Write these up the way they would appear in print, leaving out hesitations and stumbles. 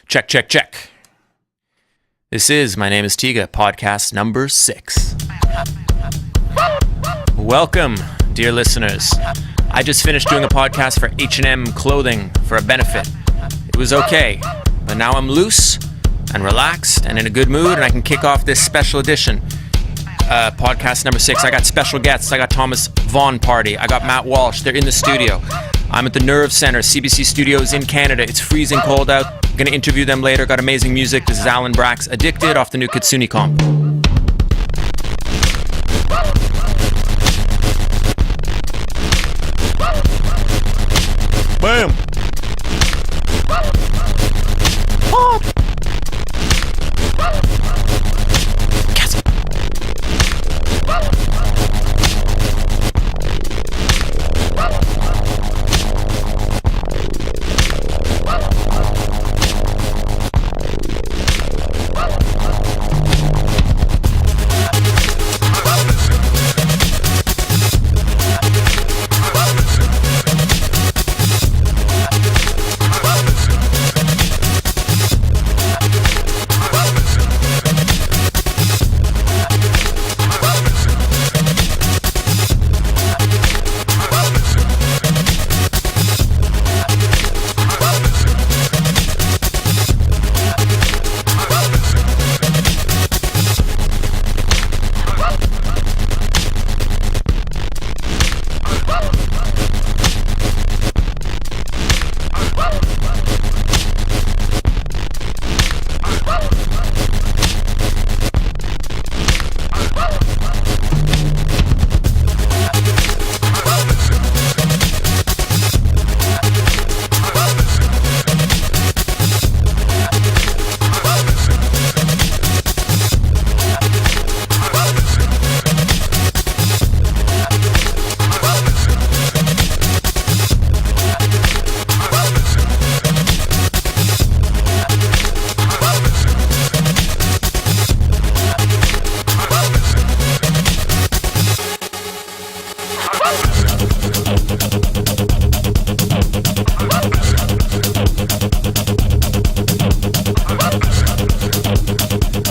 Check, check, check. This is My Name is Tiga, podcast number 6. Welcome, dear listeners. I just finished doing a podcast for H&M Clothing for a benefit. It was okay, but now I'm loose and relaxed and in a good mood, and I can kick off this special edition. Podcast number 6. I got special guests. I got Thomas Vaughn Party. I got Matt Walsh. They're in the studio. I'm at the Nerve Center, CBC Studios in Canada. It's freezing cold out. I'm going to interview them later. Got amazing music. This is Alan Braxe, Addicted, off the new Kitsune comp. Bam! Pop!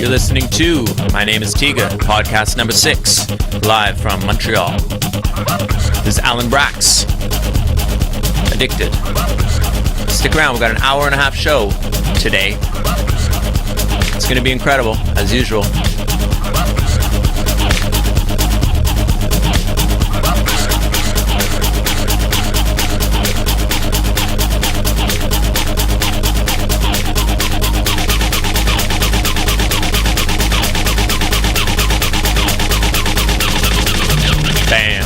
Listening to My Name is Tiga, podcast number 6, live from Montreal. This is Alan Braxe, Addicted. Stick around, we've got an hour and a half show today. It's going to be incredible, as usual. Bam.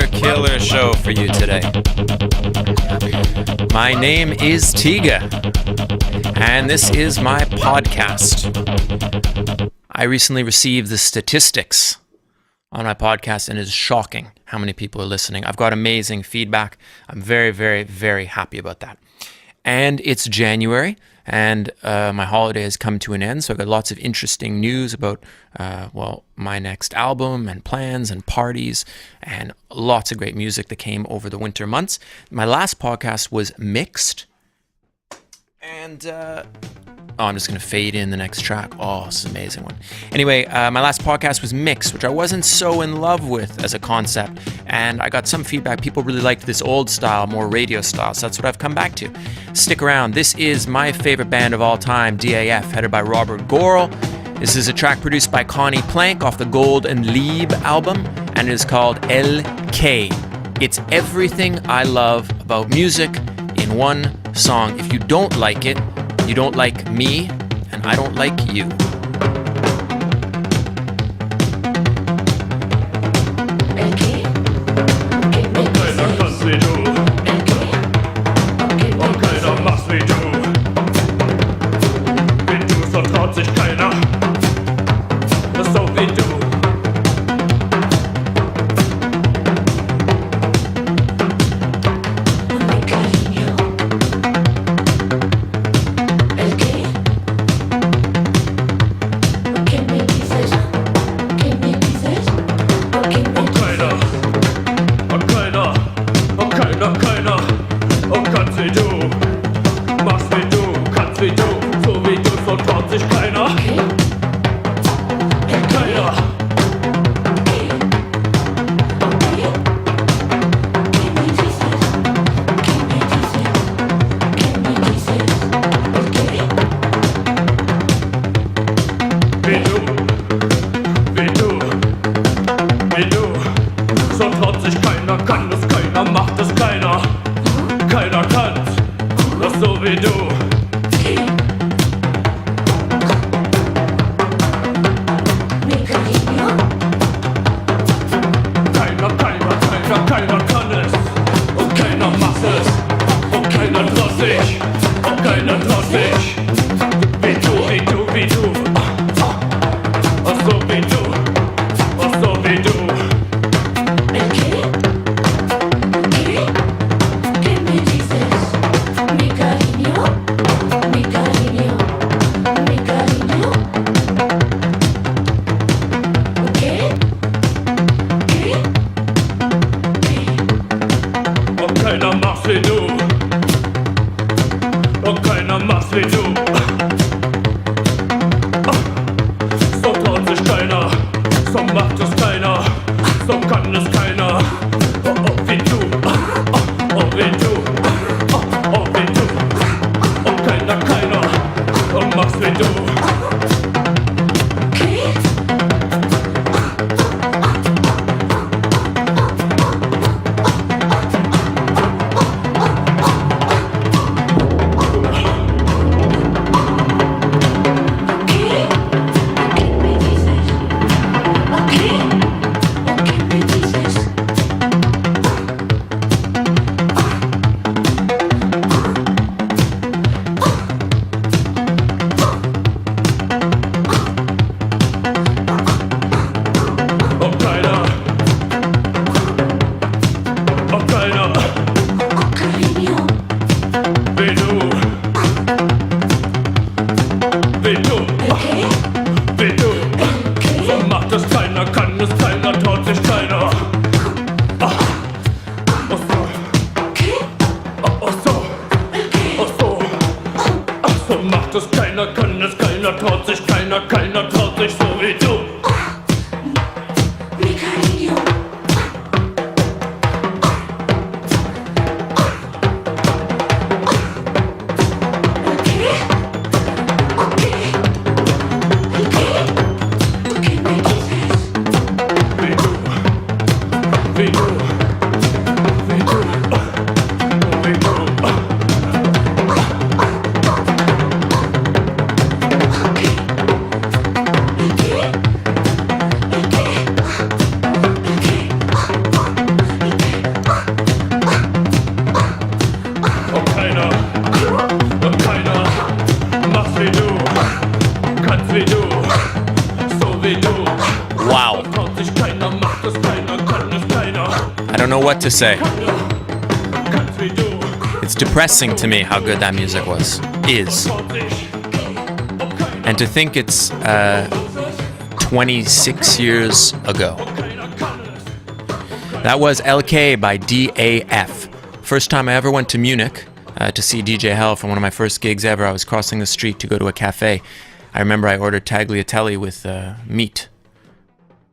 Killer show for you today. My name is Tiga, and this is my podcast. I recently received the statistics on my podcast, and it is shocking how many people are listening. I've got amazing feedback. I'm very, very, very happy about that. And it's January, and my holiday has come to an end, so I've got lots of interesting news about, my next album and plans and parties and lots of great music that came over the winter months. My last podcast was mixed, and I'm just going to fade in the next track. Oh, it's an amazing one. Anyway, my last podcast was mixed, which I wasn't so in love with as a concept, and I got some feedback. People really liked this old style, more radio style, so that's what I've come back to. Stick around. This is my favorite band of all time, DAF, headed by Robert Gorel. This is a track produced by Connie Plank off the Gold and Lieb album, and it is called LK. It's everything I love about music in one song. If you don't like it, you don't like me, and I don't like you. What to say. It's depressing to me how good that music is. And to think it's 26 years ago. That was LK by DAF. First time I ever went to Munich to see DJ Hell for one of my first gigs ever. I was crossing the street to go to a cafe. I remember I ordered tagliatelle with meat.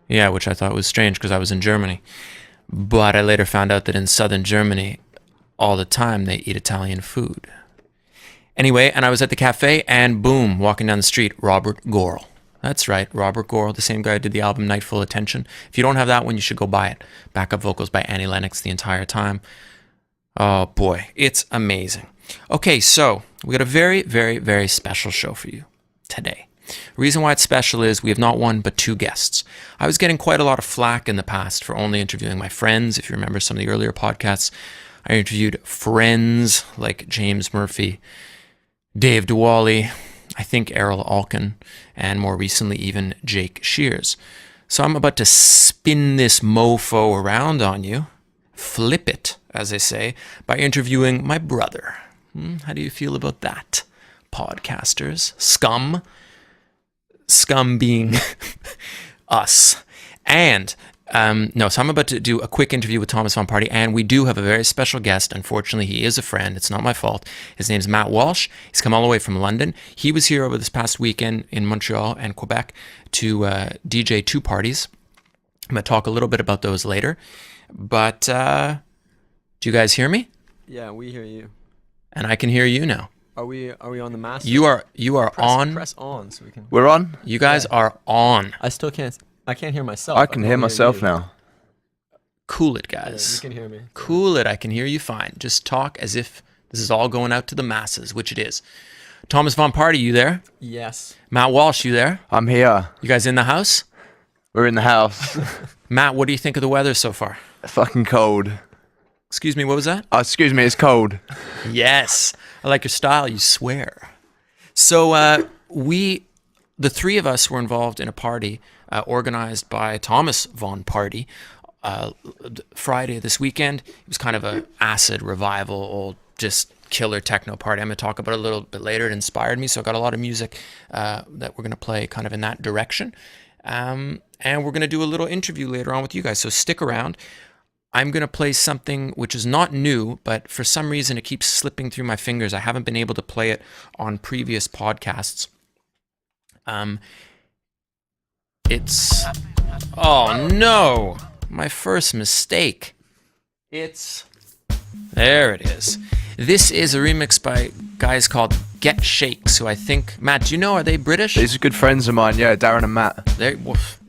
Yeah, which I thought was strange because I was in Germany. But I later found out that in southern Germany, all the time they eat Italian food. Anyway, and I was at the cafe, and boom, walking down the street, Robert Gorel. That's right, Robert Gore, the same guy who did the album Night Full Attention. If you don't have that one, you should go buy it. Backup vocals by Annie Lennox the entire time. Oh boy, it's amazing. Okay, so we got a very, very, very special show for you today. The reason why it's special is we have not one but two guests. I was getting quite a lot of flack in the past for only interviewing my friends. If you remember some of the earlier podcasts, I interviewed friends like James Murphy, Dave DeWally, I think Errol Alkin, and more recently even Jake Shears. So I'm about to spin this mofo around on you, flip it, as I say, by interviewing my brother. How do you feel about that, podcasters? Scum being us. And so I'm about to do a quick interview with Thomas Von Party, and we do have a very special guest. Unfortunately, he is a friend. It's not my fault. His name's Matt Walsh. He's come all the way from London. He was here over this past weekend in Montreal and Quebec to DJ two parties. I'm going to talk a little bit about those later. But do you guys hear me? Yeah, we hear you. And I can hear you now. Are we on the master? You are on. Press on so we can. We're on? You guys are on. I can't hear myself. I can hear myself now. Cool it, Yeah, guys. you can hear me. Cool it. I can hear you fine. Just talk as if this is all going out to the masses, which it is. Thomas Von Party, you there? Yes. Matt Walsh, you there? I'm here. You guys in the house? We're in the house. Matt, what do you think of the weather so far? Fucking cold. Excuse me, what was that? Excuse me, it's cold. Yes. I like your style. You swear. So the three of us were involved in a party organized by Thomas Von Party Friday this weekend. It was kind of a acid revival, old just killer techno party. I'm going to talk about it a little bit later. It inspired me, so I got a lot of music that we're going to play kind of in that direction. And we're going to do a little interview later on with you guys, so stick around. I'm going to play something which is not new, but for some reason it keeps slipping through my fingers. I haven't been able to play it on previous podcasts. Oh no, my first mistake. There it is. This is a remix by guys called Get Shakes, who I think, Matt, do you know, are they British? These are good friends of mine, yeah, Darren and Matt.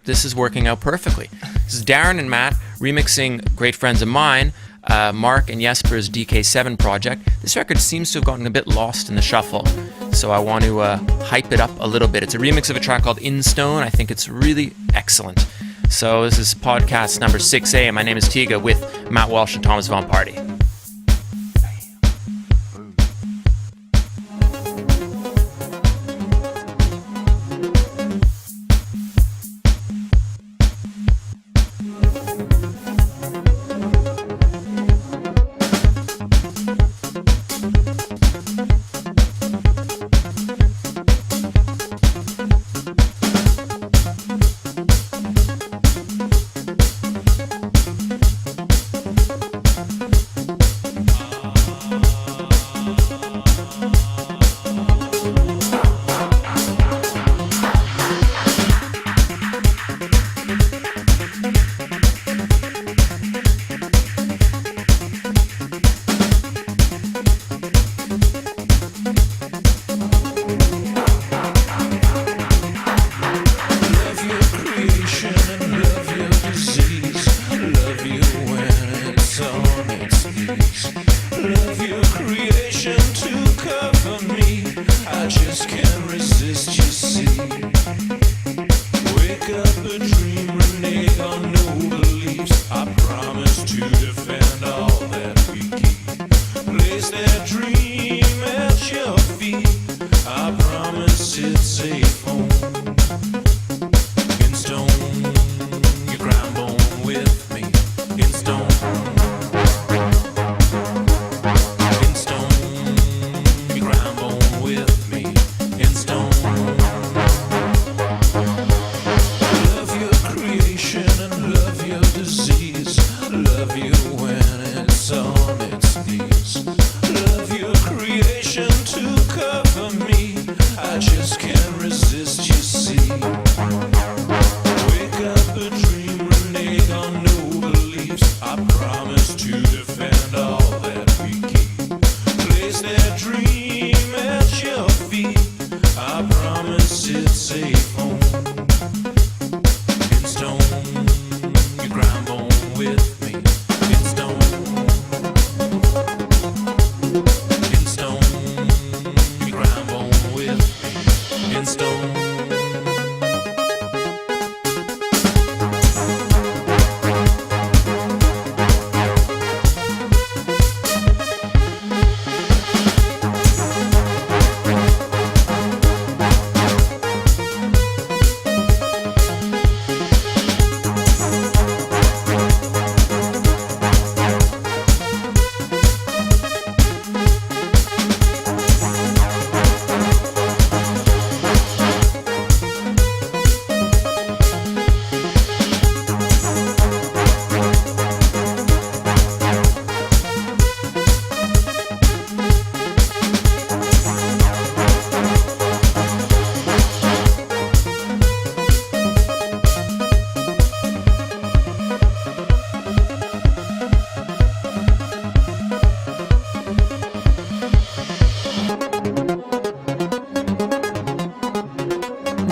This is working out perfectly. This is Darren and Matt remixing great friends of mine, Mark and Jesper's DK7 project. This record seems to have gotten a bit lost in the shuffle, so I want to hype it up a little bit. It's a remix of a track called Instone. I think it's really excellent. So this is podcast number 6A, and my name is Tiga with Matt Walsh and Thomas Von Party. Love you when it's on its knees. Love your Instone, you grind on with me. Instone.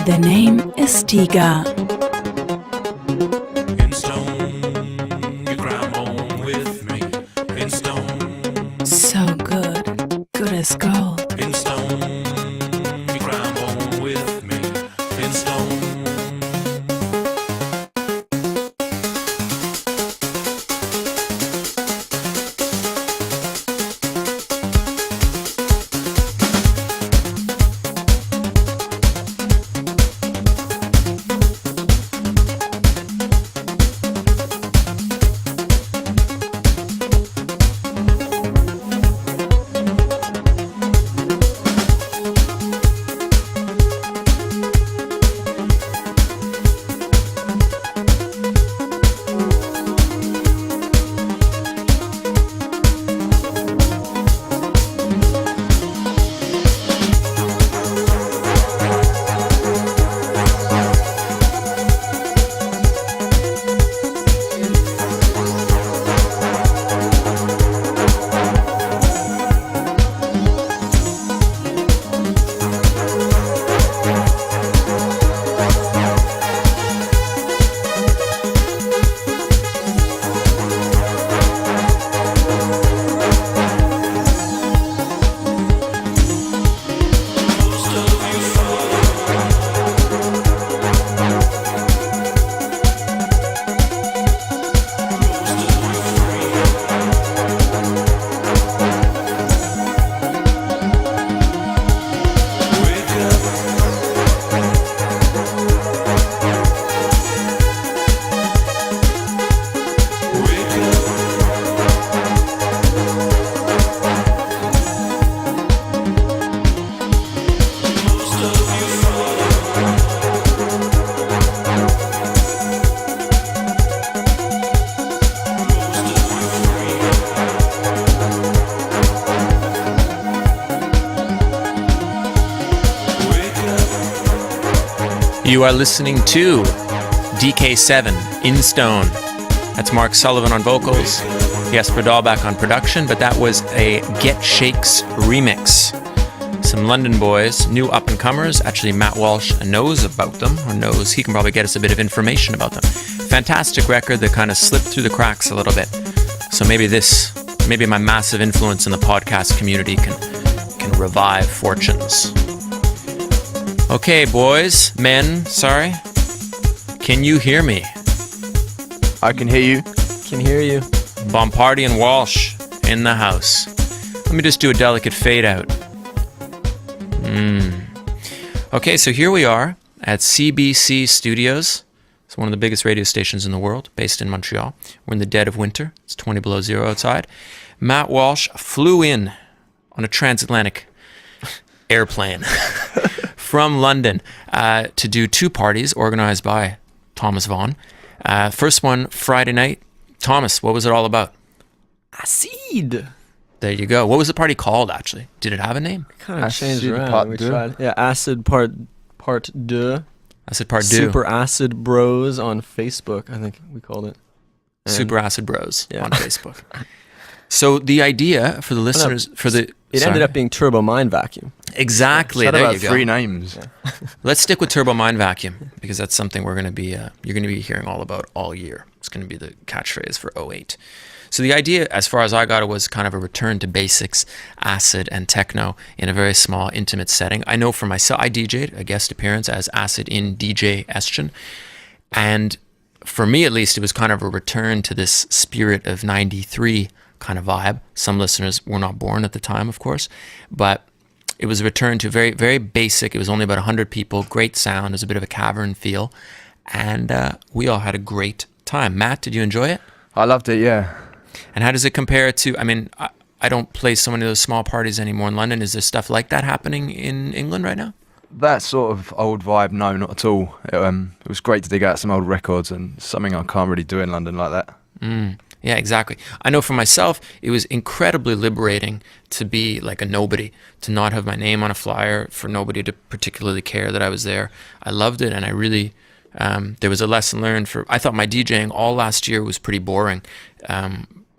The name is Tiga. Instone, you grind on with me. Instone, So good. Good as gold. Instone, you grind on with me. Instone. You are listening to DK7 Instone. That's Mark Sullivan on vocals, Jesper Dahlback on production, but that was a Get Shakes remix. Some London boys, new up-and-comers. Actually, Matt Walsh knows about them, or knows he can probably get us a bit of information about them. Fantastic record that kind of slipped through the cracks a little bit. So maybe my massive influence in the podcast community can revive fortunes. Okay, boys, men, sorry. Can you hear me? I can hear you. Can hear you. Bompardi and Walsh in the house. Let me just do a delicate fade out. Okay, so here we are at CBC Studios. It's one of the biggest radio stations in the world, based in Montreal. We're in the dead of winter. It's 20 below zero outside. Matt Walsh flew in on a transatlantic airplane from London to do two parties organized by Thomas Vaughan. First one, Friday night. Thomas, what was it all about? Acid. There you go. What was the party called, actually? Did it have a name? Kind of Acid changed around. part We deux. tried. Yeah, Acid Part 2. I said part two. Super Acid Bros on Facebook, I think we called it. And Super Acid Bros Yeah. on Facebook. So the idea for the listeners, It ended up being Turbo Mind Vacuum. exactly. Shout There out you go. 3 names. Let's stick with Turbo Mind Vacuum because that's something you're going to be hearing all about all year. It's going to be the catchphrase for 08. So the idea, as far as I got it, was kind of a return to basics, acid and techno in a very small, intimate setting. I know for myself, I DJ'd a guest appearance as Acid in DJ Estion. And for me, at least, it was kind of a return to this spirit of 93 kind of vibe. Some listeners were not born at the time, of course, but it was a return to very, very basic. It was only about 100 people, great sound. It was a bit of a cavern feel. And we all had a great time. Matt, did you enjoy it? I loved it, yeah. And how does it compare to, I don't play so many of those small parties anymore in London. Is there stuff like that happening in England right now? That sort of old vibe, no, not at all. It was great to dig out some old records and something I can't really do in London like that. Yeah, exactly. I know for myself, it was incredibly liberating to be like a nobody, to not have my name on a flyer, for nobody to particularly care that I was there. I loved it, and I really, there was a lesson learned I thought my DJing all last year was pretty boring.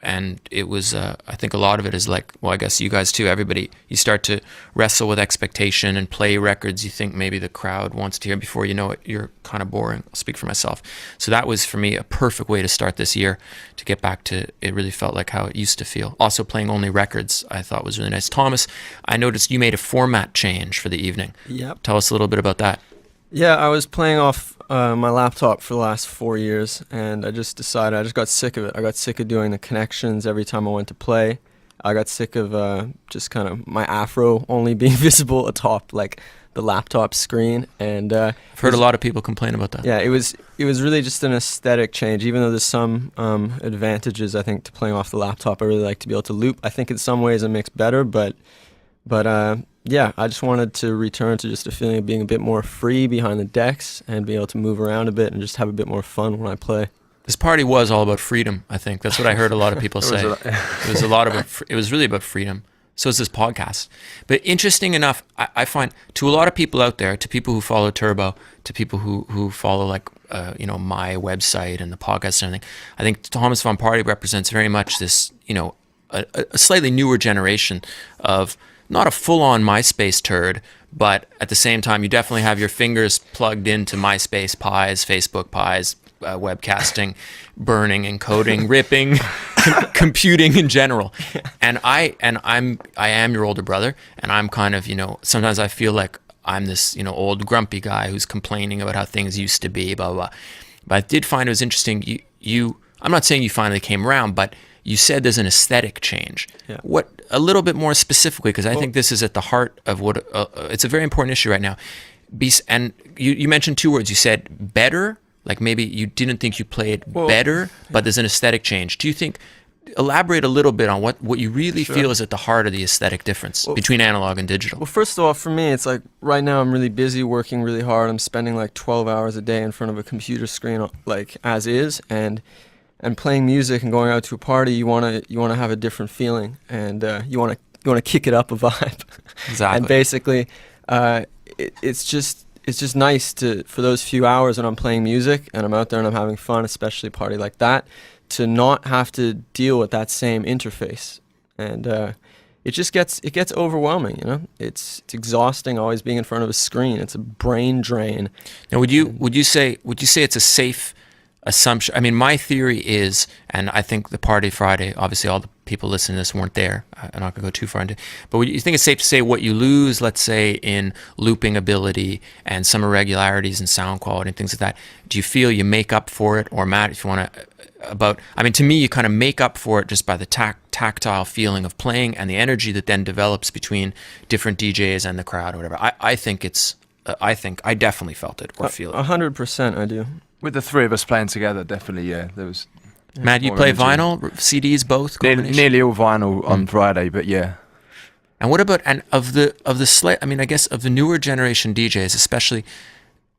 And it was, I think a lot of it is like, well, I guess you guys too, everybody, you start to wrestle with expectation and play records you think maybe the crowd wants to hear. Before you know it, you're kind of boring. I'll speak for myself. So that was, for me, a perfect way to start this year, to get back to, it really felt like how it used to feel. Also playing only records, I thought was really nice. Thomas, I noticed you made a format change for the evening. Yep. Tell us a little bit about that. Yeah, I was playing off my laptop for the last 4 years, and I just decided, I just got sick of it. I got sick of doing the connections every time I went to play. I got sick of just kind of my afro only being visible atop like the laptop screen, and I've heard a lot of people complain about that. yeah, it was really just an aesthetic change. Even though there's some advantages, I think, to playing off the laptop. I really like to be able to loop. I think in some ways it makes better, but yeah, I just wanted to return to just a feeling of being a bit more free behind the decks and be able to move around a bit and just have a bit more fun when I play. This party was all about freedom, I think. That's what I heard a lot of people say. It was really about freedom. So is this podcast. But interesting enough, I find, to a lot of people out there, to people who follow Turbo, to people who follow like my website and the podcast and everything, I think Thomas Von Party represents very much this, a slightly newer generation of not a full-on MySpace turd, but at the same time, you definitely have your fingers plugged into MySpace pies, Facebook pies, webcasting, burning, encoding, ripping, computing in general. And I am your older brother, and I'm kind of, sometimes I feel like I'm this, old grumpy guy who's complaining about how things used to be, blah, blah, blah. But I did find it was interesting. I'm not saying you finally came around, but you said there's an aesthetic change. Yeah. What, a little bit more specifically, because I think this is at the heart of what, it's a very important issue right now. And you mentioned two words. You said better, like maybe you didn't think you played better, but there's an aesthetic change. Do you think, elaborate a little bit on what you really feel is at the heart of the aesthetic difference between analog and digital? Well, first of all, for me, it's like right now I'm really busy, working really hard. I'm spending like 12 hours a day in front of a computer screen, like as is, and playing music and going out to a party. You wanna have a different feeling, and you wanna kick it up a vibe. Exactly. And basically, it's just nice for those few hours when I'm playing music and I'm out there and I'm having fun, especially a party like that, to not have to deal with that same interface. And it gets overwhelming, It's exhausting always being in front of a screen. It's a brain drain. Now, would you say it's a safe assumption? I mean, my theory is, and I think the party Friday, obviously all the people listening to this weren't there. I'm not going to go too far into it. But you think it's safe to say what you lose, let's say, in looping ability and some irregularities in sound quality and things like that, do you feel you make up for it? Or Matt, if you want to, to me, you kind of make up for it just by the tactile feeling of playing and the energy that then develops between different DJs and the crowd or whatever. I think I definitely felt it or feel it. 100% I do. With the three of us playing together, dedefinitely, yeah. There was. Matt, you play vinyl, CDs, both? Nearly all vinyl on Friday, but yeah. And what about, and of the I guess of the newer generation DJs, especially,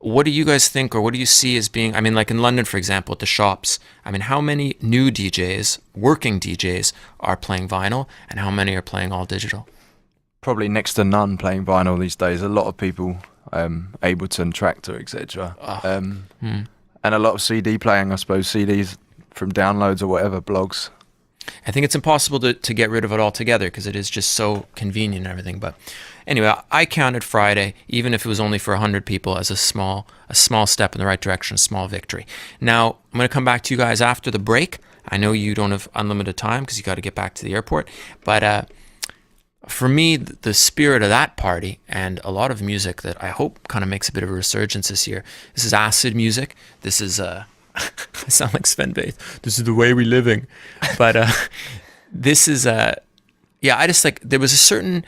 what do you guys think, or what do you see as being, like in London, for example, at the shops, how many new DJs, working DJs, are playing vinyl, and how many are playing all digital? Probably next to none playing vinyl these days. A lot of people, Ableton, Tractor, etc. And a lot of CD playing, I suppose, CDs from downloads or whatever, blogs. I think it's impossible to get rid of it altogether because it is just so convenient and everything. But anyway, I counted Friday, even if it was only for 100 people, as a small step in the right direction, a small victory. Now, I'm going to come back to you guys after the break. I know you don't have unlimited time because you got to get back to the airport, but for me, the spirit of that party and a lot of music that I hope kind of makes a bit of a resurgence this year. This is acid music. This is I sound like Sven Väth. This is the way we're living, but this is I just like there was a certain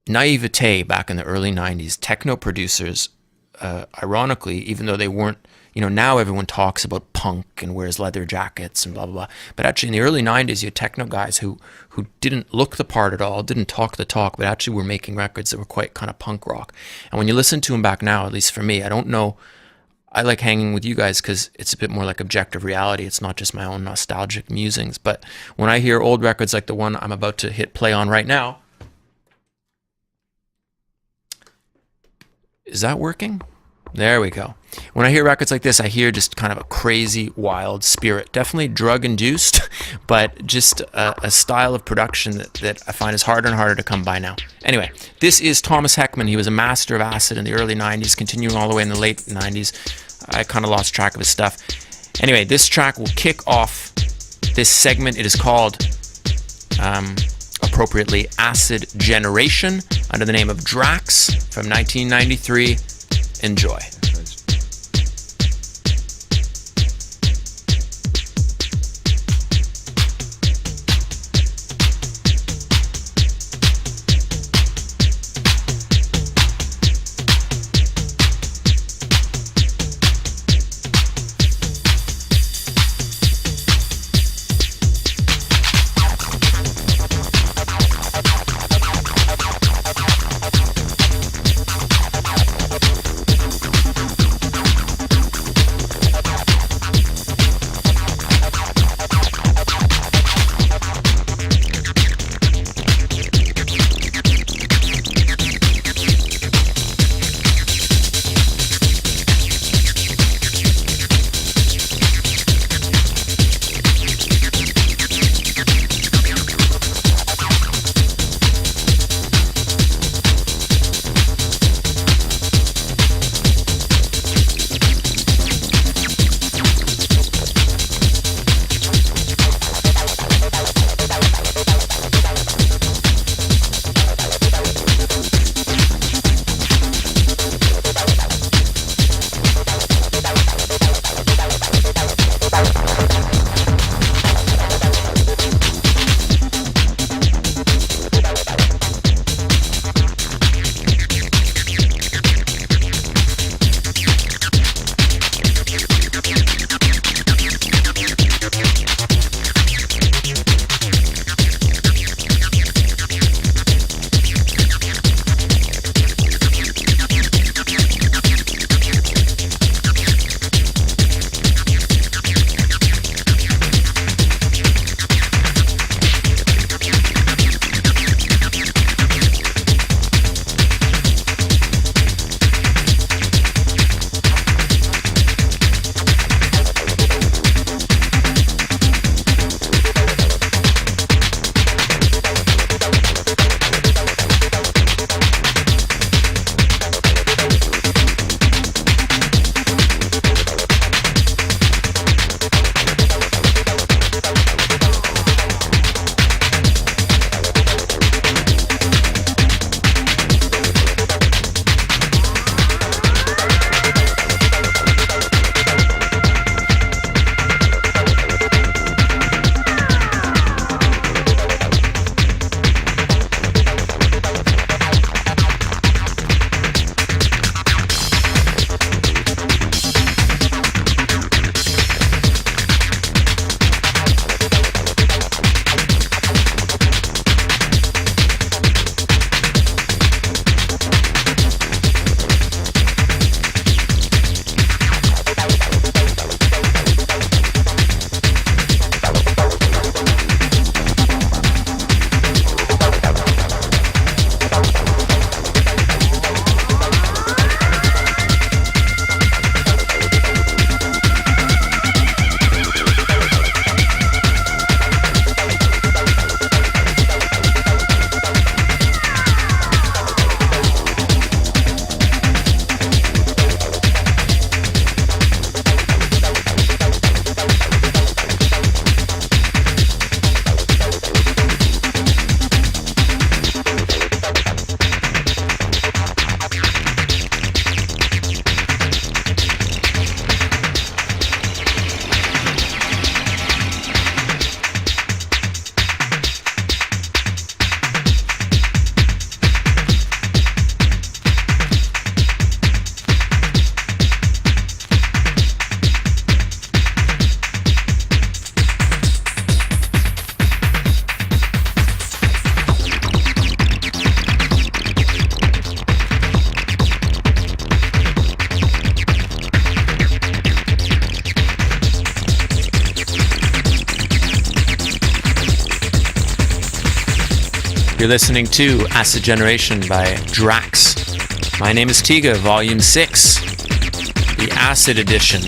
naivete back in the early 90s. Techno producers, ironically, even though they weren't, now everyone talks about punk and wears leather jackets and blah, blah, blah. But actually in the early 90s, you had techno guys who didn't look the part at all, didn't talk the talk, but actually were making records that were quite kind of punk rock. And when you listen to them back now, at least for me, I don't know, I like hanging with you guys because it's a bit more like objective reality. It's not just my own nostalgic musings. But when I hear old records like the one I'm about to hit play on right now, is that working? There we go. When I hear records like this, I hear just kind of a crazy, wild spirit. Definitely drug-induced, but just a style of production that I find is harder and harder to come by now. Anyway, this is Thomas Heckman. He was a master of acid in the early 90s, continuing all the way in the late 90s. I kind of lost track of his stuff. Anyway, this track will kick off this segment. It is called, appropriately, Acid Generation, under the name of Drax from 1993. Enjoy. You're listening to Acid Generation by Drax. My name is Tiga, Volume 6, the Acid Edition.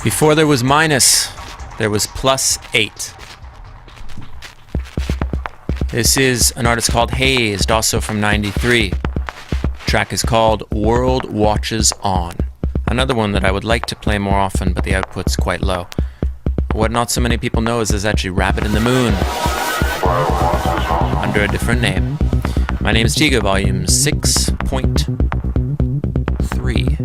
Before there was minus, there was +8. This is an artist called Haze, also from '93. The track is called World Watches On. Another one that I would like to play more often, but the output's quite low. What not so many people know is there's actually Rabbit in the Moon, under a different name. My name is Tiga, Volume 6.3.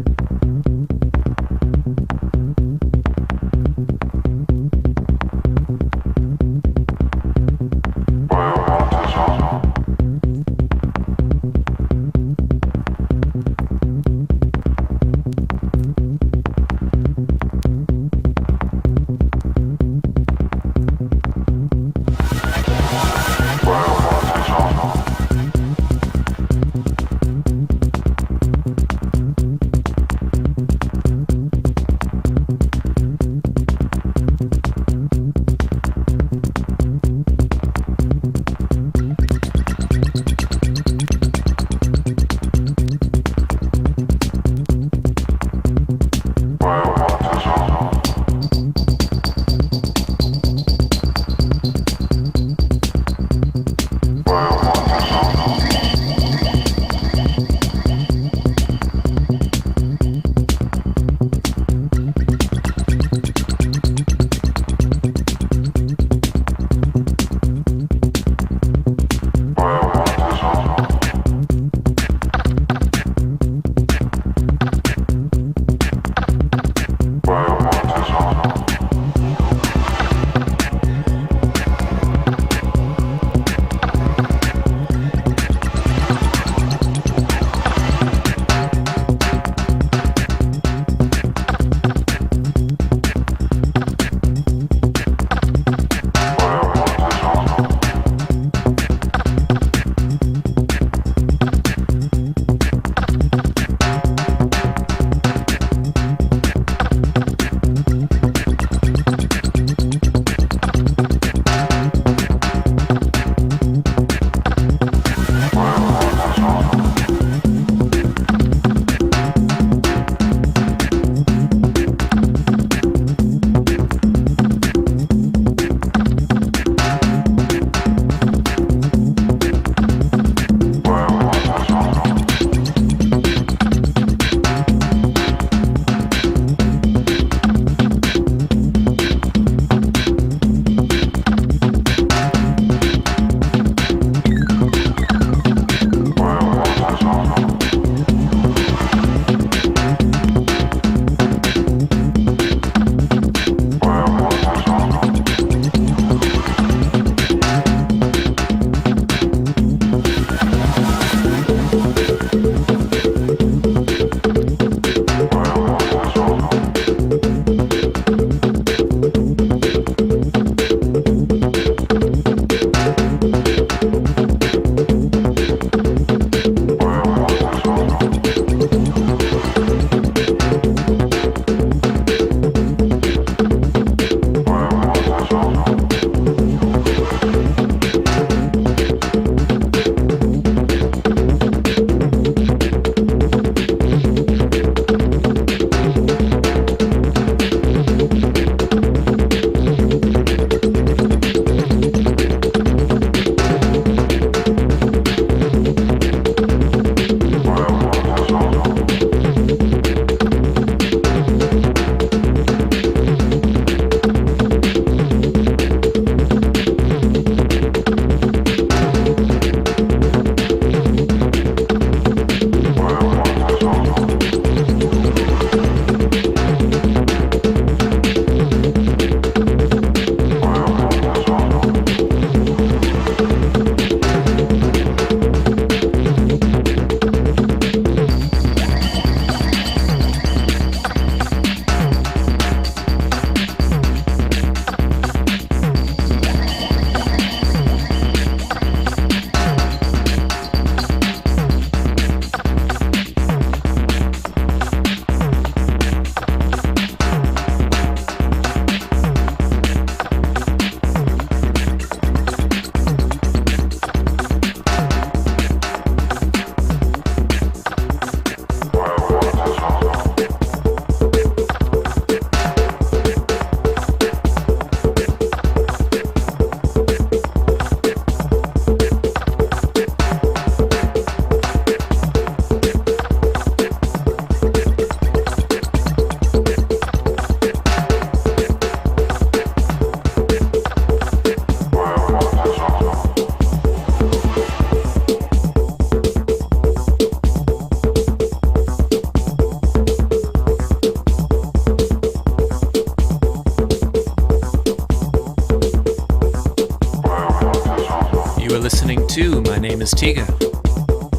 is Tiga.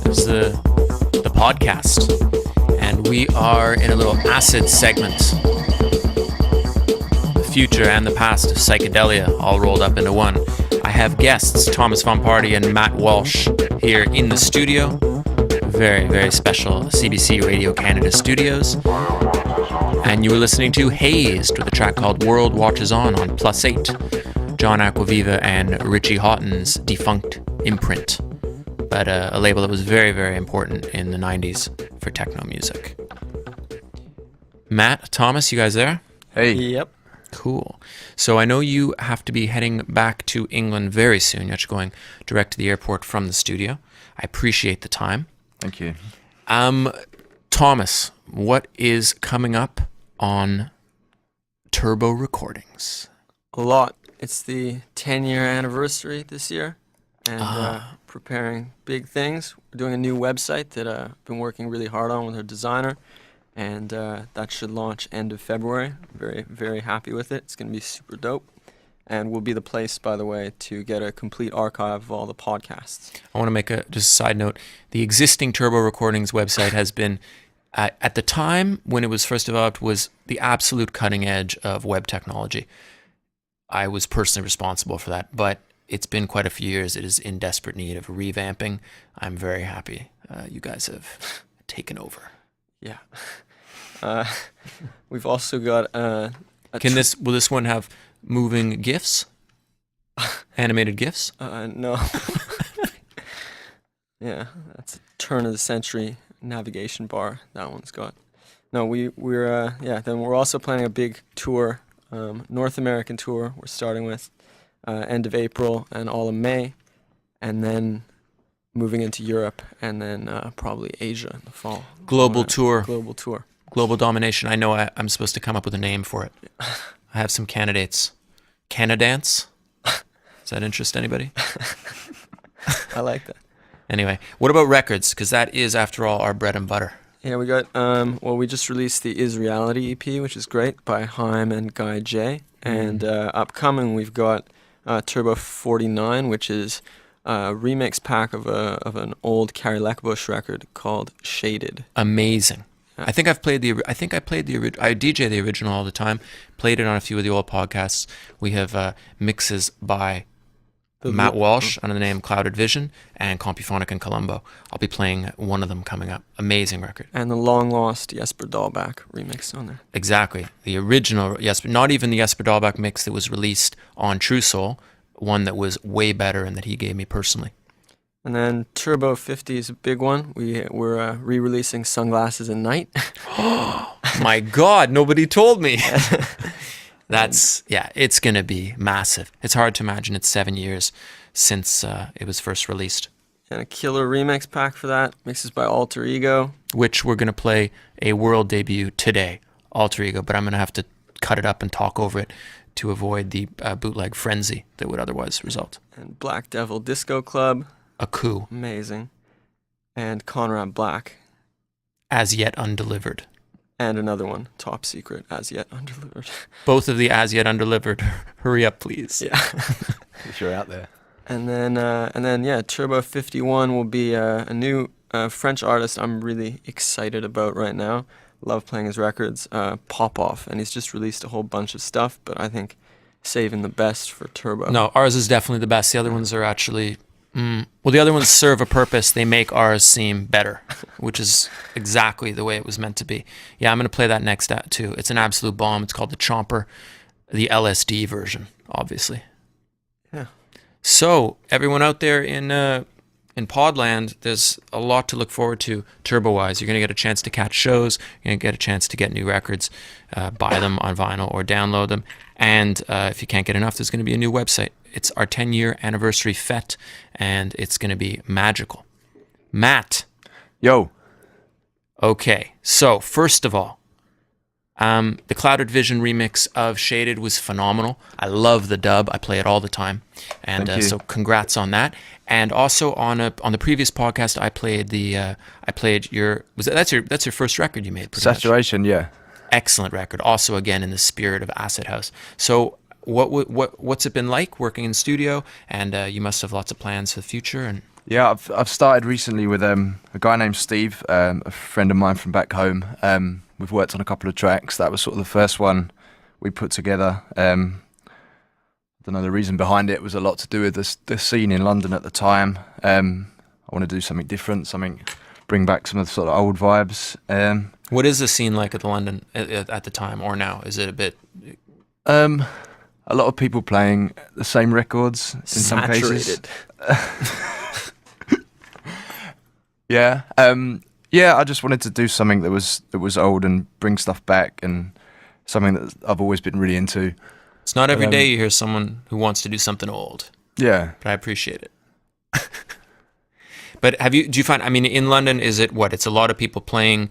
This is the podcast. And we are in a little acid segment. The future and the past of psychedelia all rolled up into one. I have guests, Thomas Von Party and Matt Walsh, here in the studio. Very, very special CBC Radio Canada studios. And you were listening to Haze with a track called World Watches On +8. John Aquaviva and Richie Houghton's defunct imprint. But a label that was very, very important in the 90s for techno music. Matt, Thomas, you guys there? Hey. Yep. Cool. So I know you have to be heading back to England very soon. You're actually going direct to the airport from the studio. I appreciate the time. Thank you. Thomas, what is coming up on Turbo Recordings? A lot. It's the 10-year anniversary this year, and preparing big things. We're doing a new website that I've been working really hard on with our designer, and that should launch end of February. Very, very happy with it. It's going to be super dope, and will be the place, by the way, to get a complete archive of all the podcasts. I want to make just a side note. The existing Turbo Recordings website has been, at the time when it was first developed, was the absolute cutting edge of web technology. I was personally responsible for that, but it's been quite a few years. It is in desperate need of revamping. I'm very happy you guys have taken over. Yeah. We've also got Will this one have moving GIFs? Animated GIFs? No. Yeah, that's a turn of the century navigation bar that one's got. No, we're then we're also planning a big tour, North American tour we're starting with end of April and all of May, and then moving into Europe, and then probably Asia in the fall. Global tour. Global domination. I know I'm supposed to come up with a name for it. I have some candidates. Canadance? Does that interest anybody? I like that. Anyway, what about records? Because that is, after all, our bread and butter. Yeah, we got, we just released the Is Reality EP, which is great, by Haim and Guy J. And upcoming, we've got Turbo 49, which is a remix pack of an old Cari Lekebusch record called Shaded. Amazing. I think I DJ the original all the time. Played it on a few of the old podcasts. We have mixes by Matt Walsh under the name Clouded Vision and Compuphonic and Kolombo. I'll be playing one of them coming up. Amazing record. And the long lost Jesper Dahlback remix on there. Exactly. The original Jesper, not even the Jesper Dahlback mix that was released on True Soul, one that was way better and that he gave me personally. And then Turbo 50 is a big one. We're re-releasing Sunglasses at Night. My God, nobody told me. It's going to be massive. It's hard to imagine it's 7 years since it was first released. And a killer remix pack for that, mixes by Alter Ego. Which we're going to play a world debut today, Alter Ego, but I'm going to have to cut it up and talk over it to avoid the bootleg frenzy that would otherwise result. And Black Devil Disco Club. A coup. Amazing. And Conrad Black. As Yet Undelivered. And another one, Top Secret, As Yet Undelivered. Both of the As Yet Undelivered. Hurry up, please. Yeah. If you're out there. And then Turbo 51 will be a new French artist I'm really excited about right now. Love playing his records, Popof, and he's just released a whole bunch of stuff, but I think saving the best for Turbo. No, ours is definitely the best. The other ones are actually... the other ones serve a purpose. They make ours seem better, which is exactly the way it was meant to be. Yeah, I'm going to play that next too. It's an absolute bomb. It's called the Chomper, the LSD version, obviously. Yeah. So, everyone out there in Podland, there's a lot to look forward to turbo-wise. You're going to get a chance to catch shows. You're going to get a chance to get new records, buy them on vinyl or download them. And if you can't get enough, there's going to be a new website. It's our 10-year anniversary fete, and it's going to be magical. Matt. Yo. Okay, so first of all, the Clouded Vision remix of Shaded was phenomenal. I love the dub. I play it all the time. And so congrats on that. And also on the previous podcast, I played that's your first record you made? Saturation, yeah. Excellent record. Also, again, in the spirit of Acid House. So what's it been like working in studio? And you must have lots of plans for the future. And Yeah, I've started recently with a guy named Steve, a friend of mine from back home. We've worked on a couple of tracks. That was sort of the first one we put together. I don't know, the reason behind it was a lot to do with the scene in London at the time. I want to do something different, bring back some of the sort of old vibes. What is the scene like at the London at the time or now? Is it a bit... A lot of people playing the same records in some cases. Yeah. I just wanted to do something that was old and bring stuff back, and something that I've always been really into. It's not every day you hear someone who wants to do something old. Yeah. But I appreciate it. But do you find, I mean, in London, is it what? It's a lot of people playing,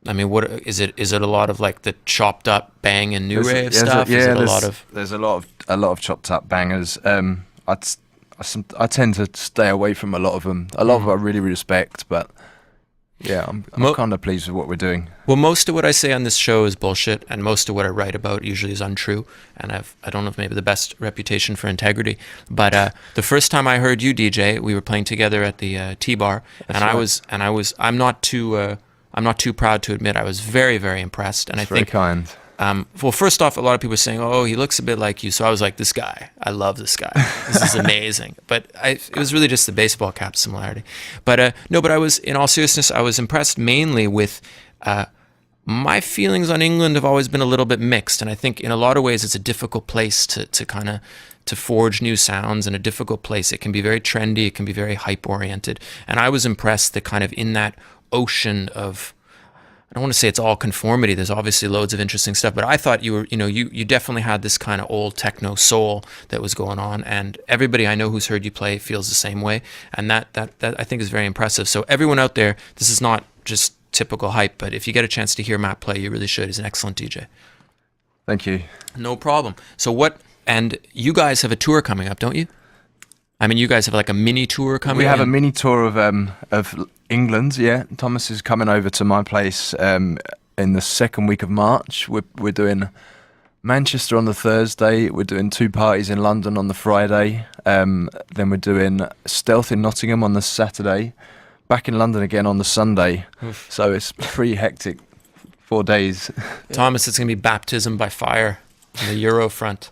I mean, what is it a lot of like the chopped up bang and new rave stuff? There's a lot of chopped up bangers. I tend to stay away from a lot of them. A lot of them I really respect, but yeah, I'm kind of pleased with what we're doing. Well, most of what I say on this show is bullshit, and most of what I write about usually is untrue. And I don't know if maybe the best reputation for integrity, but the first time I heard you DJ, we were playing together at the T-Bar, I'm not too proud to admit I was very, very impressed. And That's I think very kind. Well, first off, a lot of people were saying, "Oh, he looks a bit like you." So I was like, "This guy, I love this guy. This is amazing." But it was really just the baseball cap similarity. But no, but I was, in all seriousness, I was impressed mainly with my feelings on England have always been a little bit mixed, and I think in a lot of ways it's a difficult place to kind of to forge new sounds, and a difficult place. It can be very trendy, it can be very hype oriented, and I was impressed that kind of in that ocean of, I don't want to say it's all conformity. There's obviously loads of interesting stuff, but I thought you definitely had this kind of old techno soul that was going on, and everybody I know who's heard you play feels the same way, and that I think is very impressive. So everyone out there, this is not just typical hype, but if you get a chance to hear Matt play, you really should. He's an excellent DJ. Thank you. No problem. So and you guys have a tour coming up, don't you? I mean, you guys have like a mini tour coming up? We have a mini tour of England, yeah. Thomas is coming over to my place in the second week of March. We're doing Manchester on the Thursday. We're doing 2 parties in London on the Friday. Then we're doing Stealth in Nottingham on the Saturday. Back in London again on the Sunday. Oof. So it's pretty hectic 4 days. Thomas, it's going to be baptism by fire on the Euro front.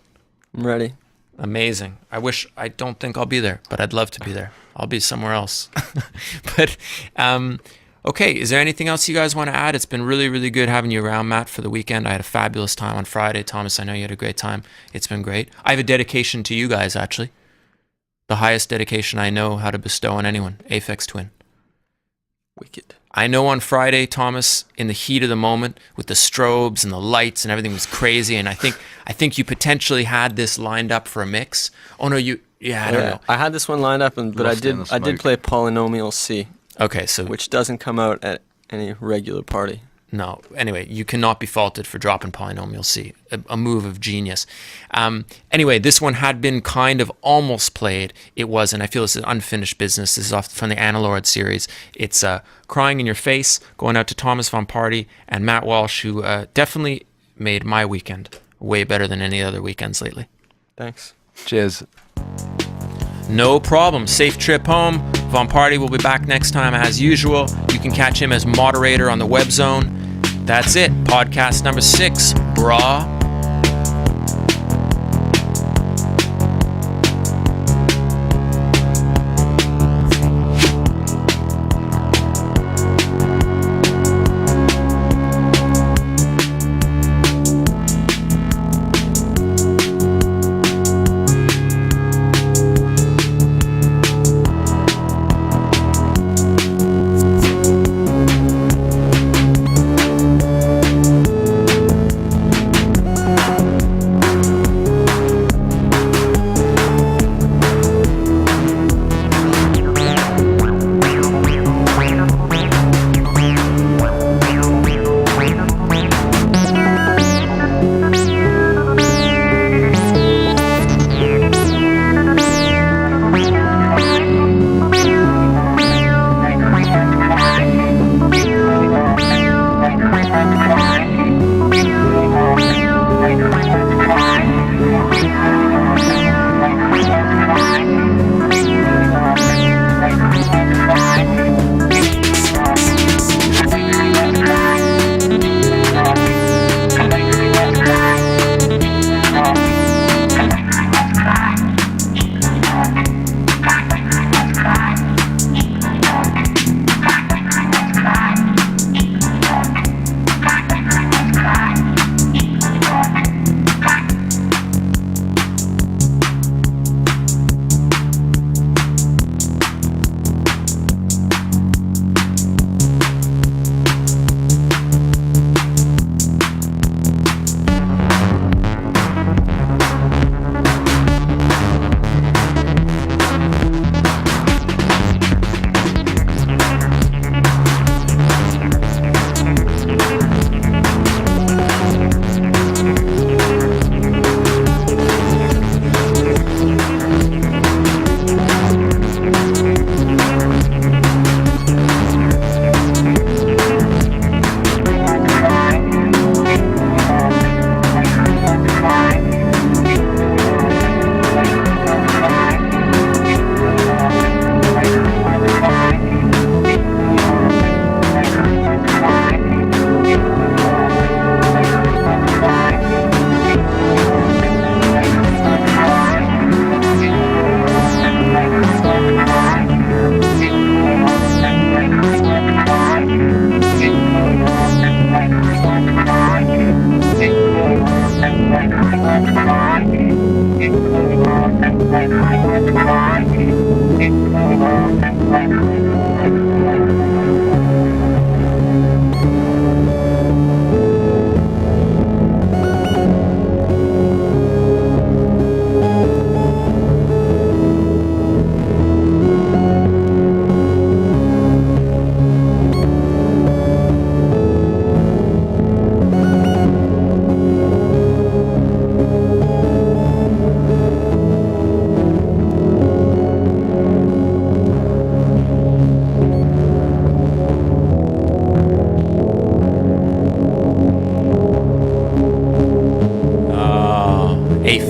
I'm ready. Amazing. I don't think I'll be there, but I'd love to be there. I'll be somewhere else. But, okay, is there anything else you guys want to add? It's been really, really good having you around, Matt, for the weekend. I had a fabulous time on Friday. Thomas, I know you had a great time. It's been great. I have a dedication to you guys, actually. The highest dedication I know how to bestow on anyone. Aphex Twin. Wicked. I know on Friday, Thomas, in the heat of the moment, with the strobes and the lights and everything was crazy, and I think you potentially had this lined up for a mix. Oh no, I don't know. I had this one lined up, but I did play Polynomial C. Okay, so which doesn't come out at any regular party. No. Anyway, you cannot be faulted for dropping Polynomial C. A move of genius. Anyway, this one had been kind of almost played. It wasn't. I feel this is unfinished business. This is off from the Analord series. It's Crying in Your Face, going out to Thomas Von Party and Matt Walsh, who definitely made my weekend way better than any other weekends lately. Thanks. Cheers. No problem. Safe trip home. Von Party will be back next time as usual. You can catch him as moderator on the Web Zone. That's it. Podcast number 6, brah.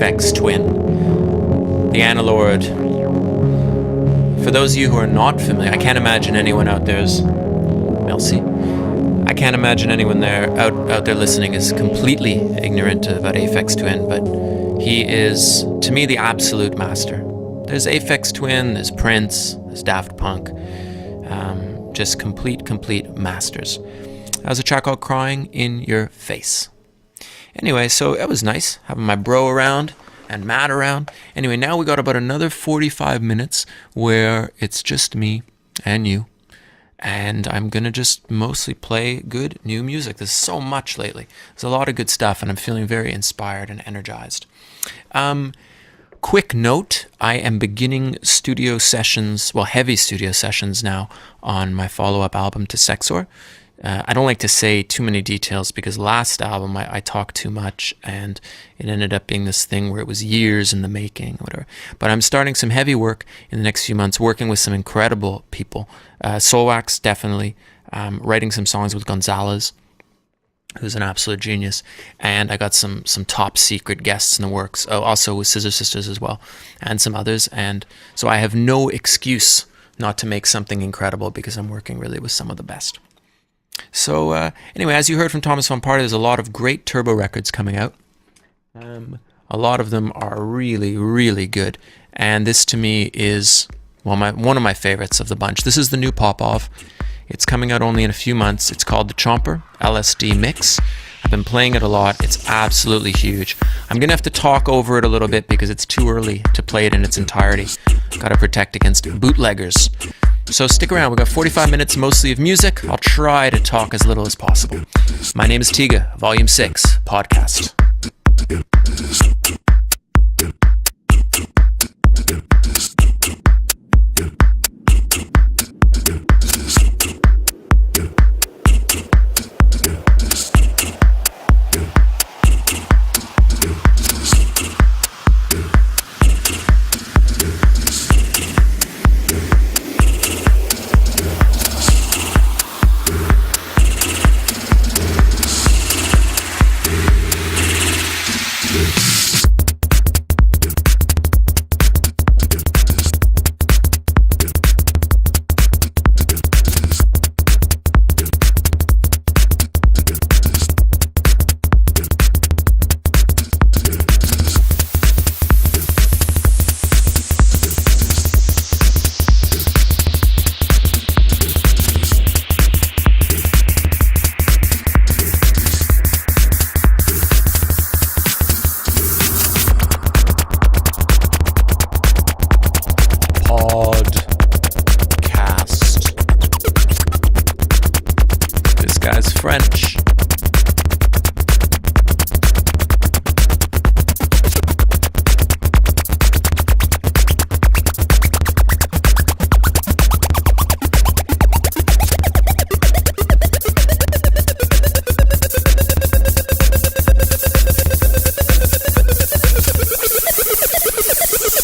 Aphex Twin, the Analord. For those of you who are not familiar, I can't imagine anyone out there's Melcy. I can't imagine anyone out there listening is completely ignorant about Aphex Twin, but he is, to me, the absolute master. There's Aphex Twin, there's Prince, there's Daft Punk, just complete masters. That was a track called Crying in Your Face. Anyway, so it was nice having my bro around and Matt around. Anyway, now we got about another 45 minutes where it's just me and you. And I'm going to just mostly play good new music. There's so much lately. There's a lot of good stuff, and I'm feeling very inspired and energized. Quick note, I am beginning studio sessions, heavy studio sessions now on my follow-up album to Sexor. I don't like to say too many details because last album I talked too much and it ended up being this thing where it was years in the making or whatever. But I'm starting some heavy work in the next few months, working with some incredible people. Soulwax, definitely. Writing some songs with Gonzalez, who's an absolute genius. And I got some top secret guests in the works. Oh, also with Scissor Sisters as well, and some others. And so I have no excuse not to make something incredible because I'm working really with some of the best. So anyway, as you heard from Thomas Von Party, there's a lot of great Turbo records coming out. A lot of them are really, really good. And this to me is one of my favorites of the bunch. This is the new Popof. It's coming out only in a few months. It's called the Chomper LSD Mix. I've been playing it a lot. It's absolutely huge. I'm going to have to talk over it a little bit because it's too early to play it in its entirety. Got to protect against bootleggers. So stick around. We've got 45 minutes mostly of music. I'll try to talk as little as possible. My name is Tiga, Volume 6, Podcast. French.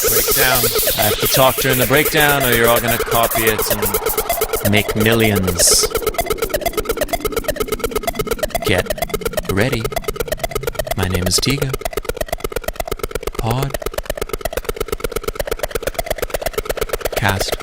Breakdown. I have to talk during the breakdown or you're all going to copy it and make millions. Get ready. My name is Tiga. Pod. Cast.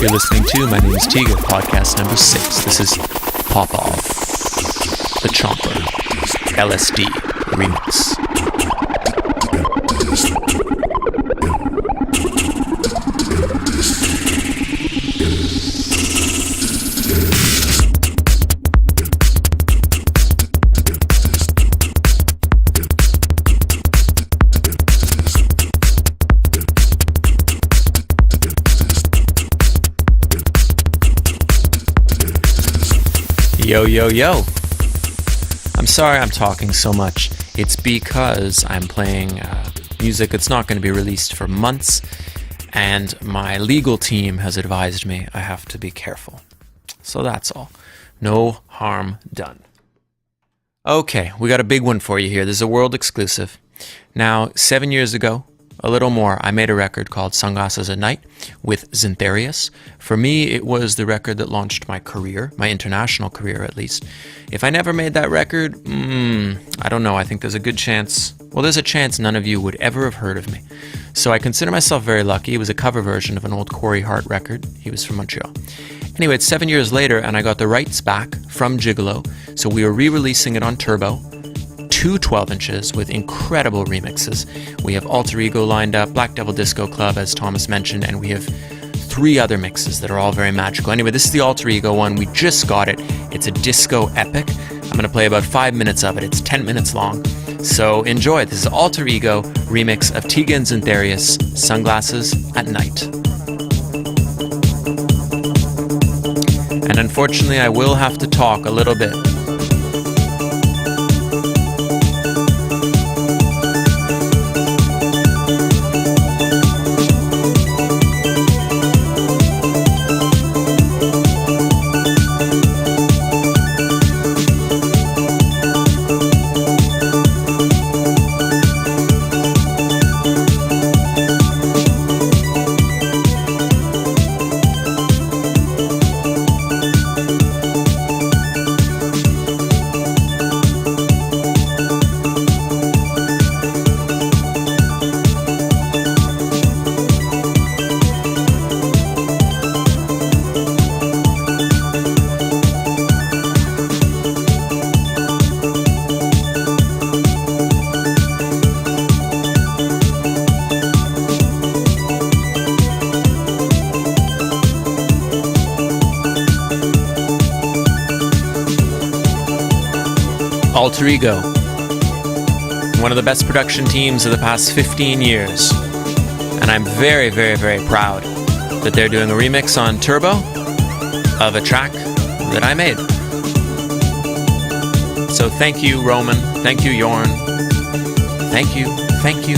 you're listening to. My name is Tiga, podcast number 6. This is Popof, the Chomper, LSD remix. Yo, yo, yo. I'm sorry I'm talking so much. It's because I'm playing music that's not going to be released for months, and my legal team has advised me I have to be careful. So that's all. No harm done. Okay, we got a big one for you here. This is a world exclusive. Now, 7 years ago, a little more, I made a record called Sunglasses at Night with Zyntherius. For me, it was the record that launched my career, my international career at least. If I never made that record, I don't know. I think there's a good chance, there's a chance none of you would ever have heard of me. So I consider myself very lucky. It was a cover version of an old Corey Hart record. He was from Montreal. Anyway, it's 7 years later, and I got the rights back from Gigolo. So we are re-releasing it on Turbo. 2 12 inches with incredible remixes. We have Alter Ego lined up, Black Devil Disco Club, as Thomas mentioned, and we have 3 other mixes that are all very magical. Anyway, this is the Alter Ego one. We just got it. It's a disco epic. I'm going to play about 5 minutes of it. It's 10 minutes long. So enjoy. This is Alter Ego remix of Tiga and Zyntherius, Sunglasses at Night. And unfortunately, I will have to talk a little bit. Alter Ego, one of the best production teams of the past 15 years, and I'm very, very, very proud that they're doing a remix on Turbo of a track that I made. So thank you, Roman, thank you, Jorn, thank you, thank you.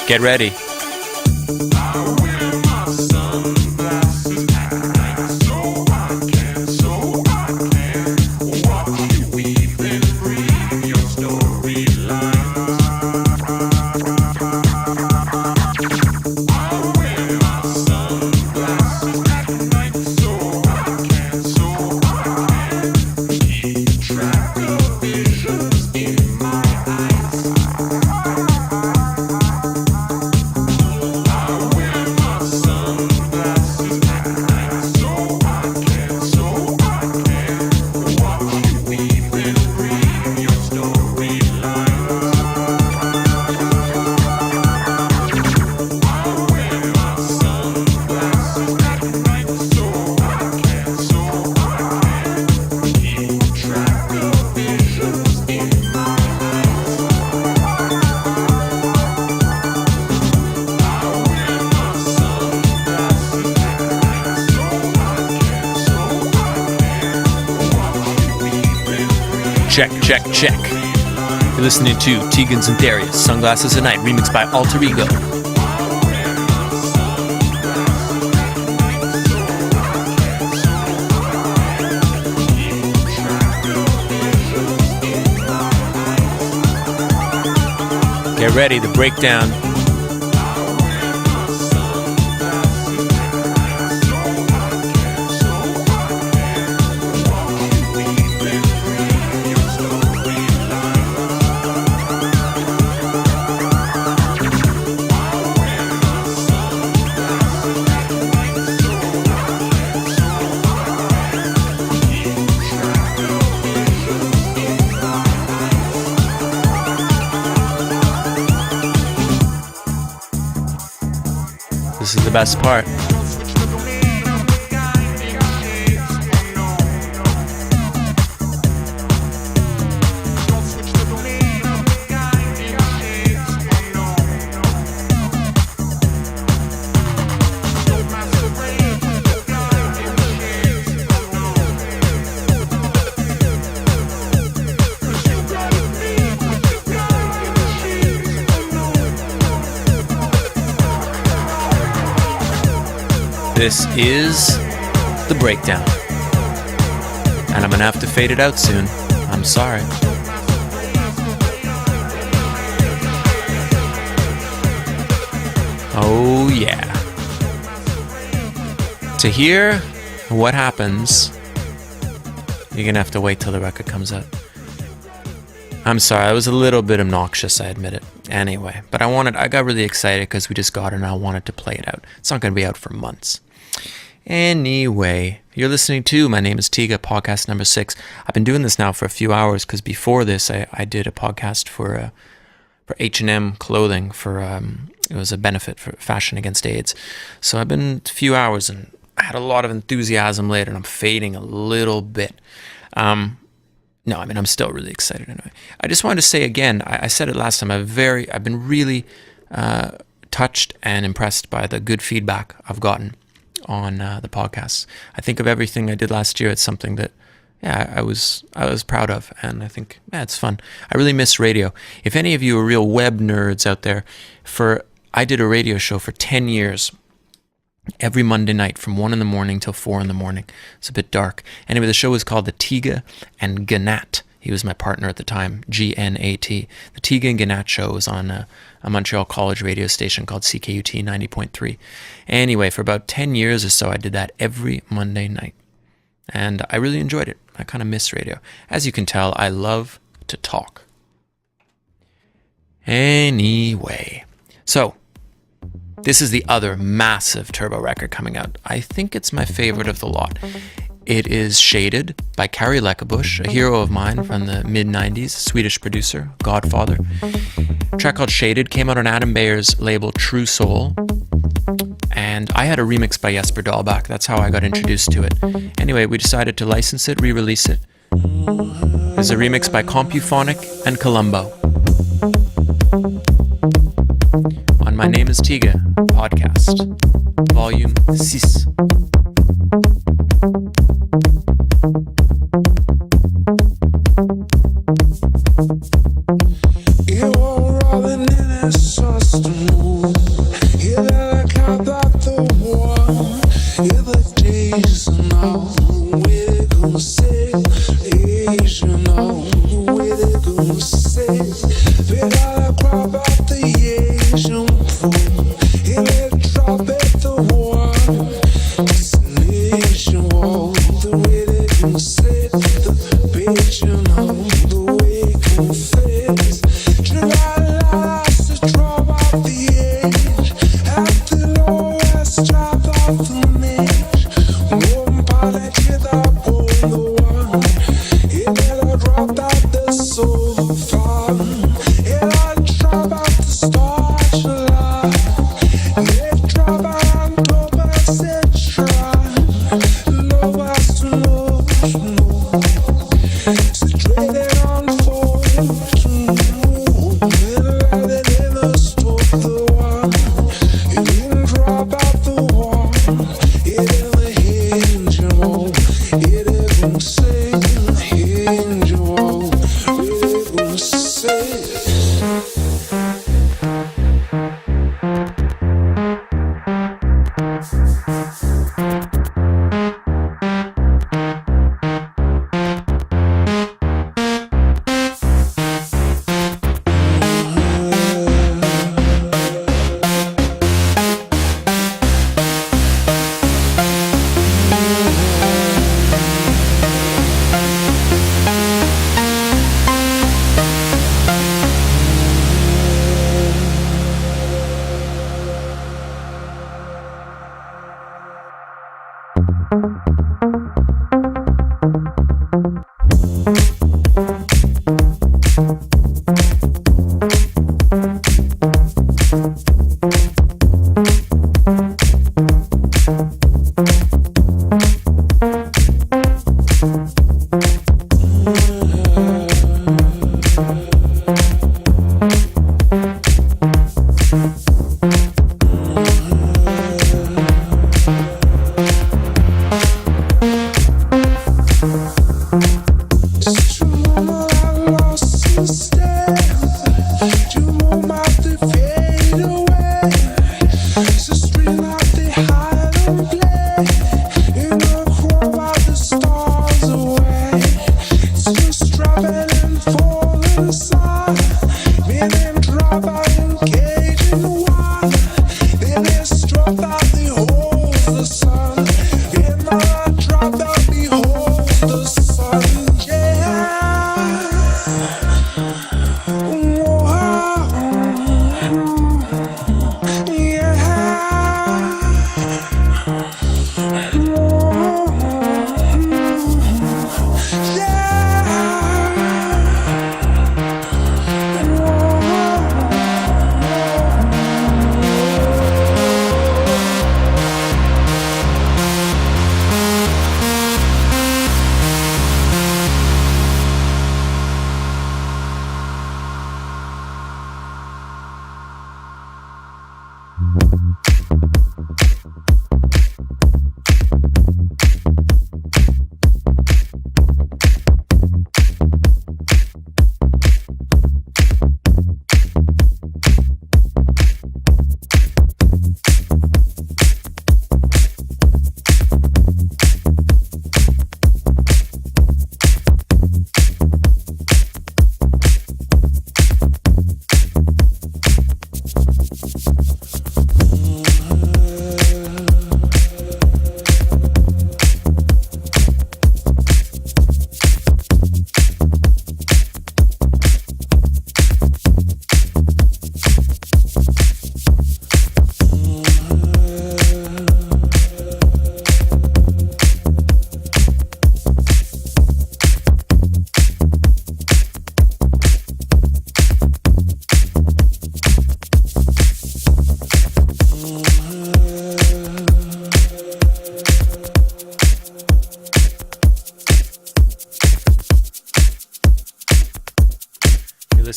Get ready. check, check, check. You're listening to Tiga and Zyntherius, Sunglasses at Night, remixed by Alter Ego. Get ready, the breakdown. This is the best part. This is the breakdown. And I'm gonna have to fade it out soon. I'm sorry. Oh yeah. To hear what happens, you're gonna have to wait till the record comes out. I'm sorry, I was a little bit obnoxious, I admit it. Anyway, but I got really excited because we just got it and I wanted to play it out. It's not gonna be out for months. Anyway, you're listening to My Name is Tiga, podcast number 6. I've been doing this now for a few hours because before this I did a podcast for H&M clothing for it was a benefit for Fashion Against AIDS. So I've been a few hours and I had a lot of enthusiasm later and I'm fading a little bit. No, I mean I'm still really excited anyway. I just wanted to say again, I said it last time, I've been really touched and impressed by the good feedback I've gotten on the podcast. I think of everything I did last year. It's something that, I was proud of, and I think, it's fun. I really miss radio. If any of you are real web nerds out there, I did a radio show for 10 years, every Monday night from 1 in the morning till 4 in the morning. It's a bit dark. Anyway, the show was called the Tiga and Gnat. He was my partner at the time, G-N-A-T. The Tiga and Gnat show was on a Montreal college radio station called CKUT 90.3. Anyway, for about 10 years or so, I did that every Monday night. And I really enjoyed it. I kind of miss radio. As you can tell, I love to talk. Anyway, so this is the other massive turbo record coming out. I think it's my favorite of the lot. It is Shaded by Cari Lekebusch, a hero of mine from the mid-90s, Swedish producer, Godfather. A track called Shaded came out on Adam Bayer's label True Soul, and I had a remix by Jesper Dahlback. That's how I got introduced to it. Anyway, we decided to license it, re-release it. There's a remix by Compuphonic and Kolombo. On My Name is Tiga podcast, volume 6. You were rolling in a system. You like about the war. You the days now. We're gonna say, Asian now. We're gonna say, we gotta cry about the Asian food. You let it drop at the war. It's an Asian wall. The way they can say the page, you know, the way it can fit. It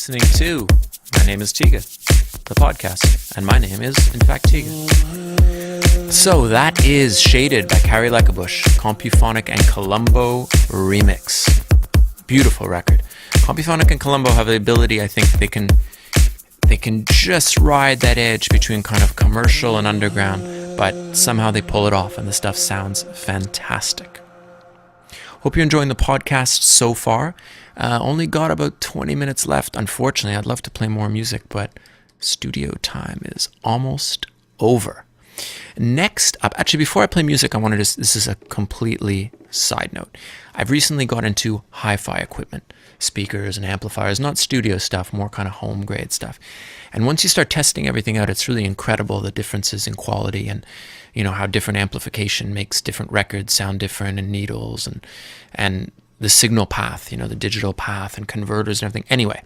listening to My Name is Tiga, the podcast, and my name is, in fact, Tiga. So that is Shaded by Cari Lekebusch, Compuphonic and Kolombo remix. Beautiful record. Compuphonic and Kolombo have the ability, I think, they can just ride that edge between kind of commercial and underground, but somehow they pull it off and the stuff sounds fantastic. Hope you're enjoying the podcast so far. Only got about 20 minutes left. Unfortunately, I'd love to play more music, but studio time is almost over. Next up, actually, before I play music, I wanted to, this is a completely side note. I've recently got into hi-fi equipment, speakers and amplifiers, not studio stuff, more kind of home grade stuff. And once you start testing everything out, it's really incredible, the differences in quality and, you know, how different amplification makes different records sound different, and needles and the signal path, you know, the digital path and converters and everything. Anyway,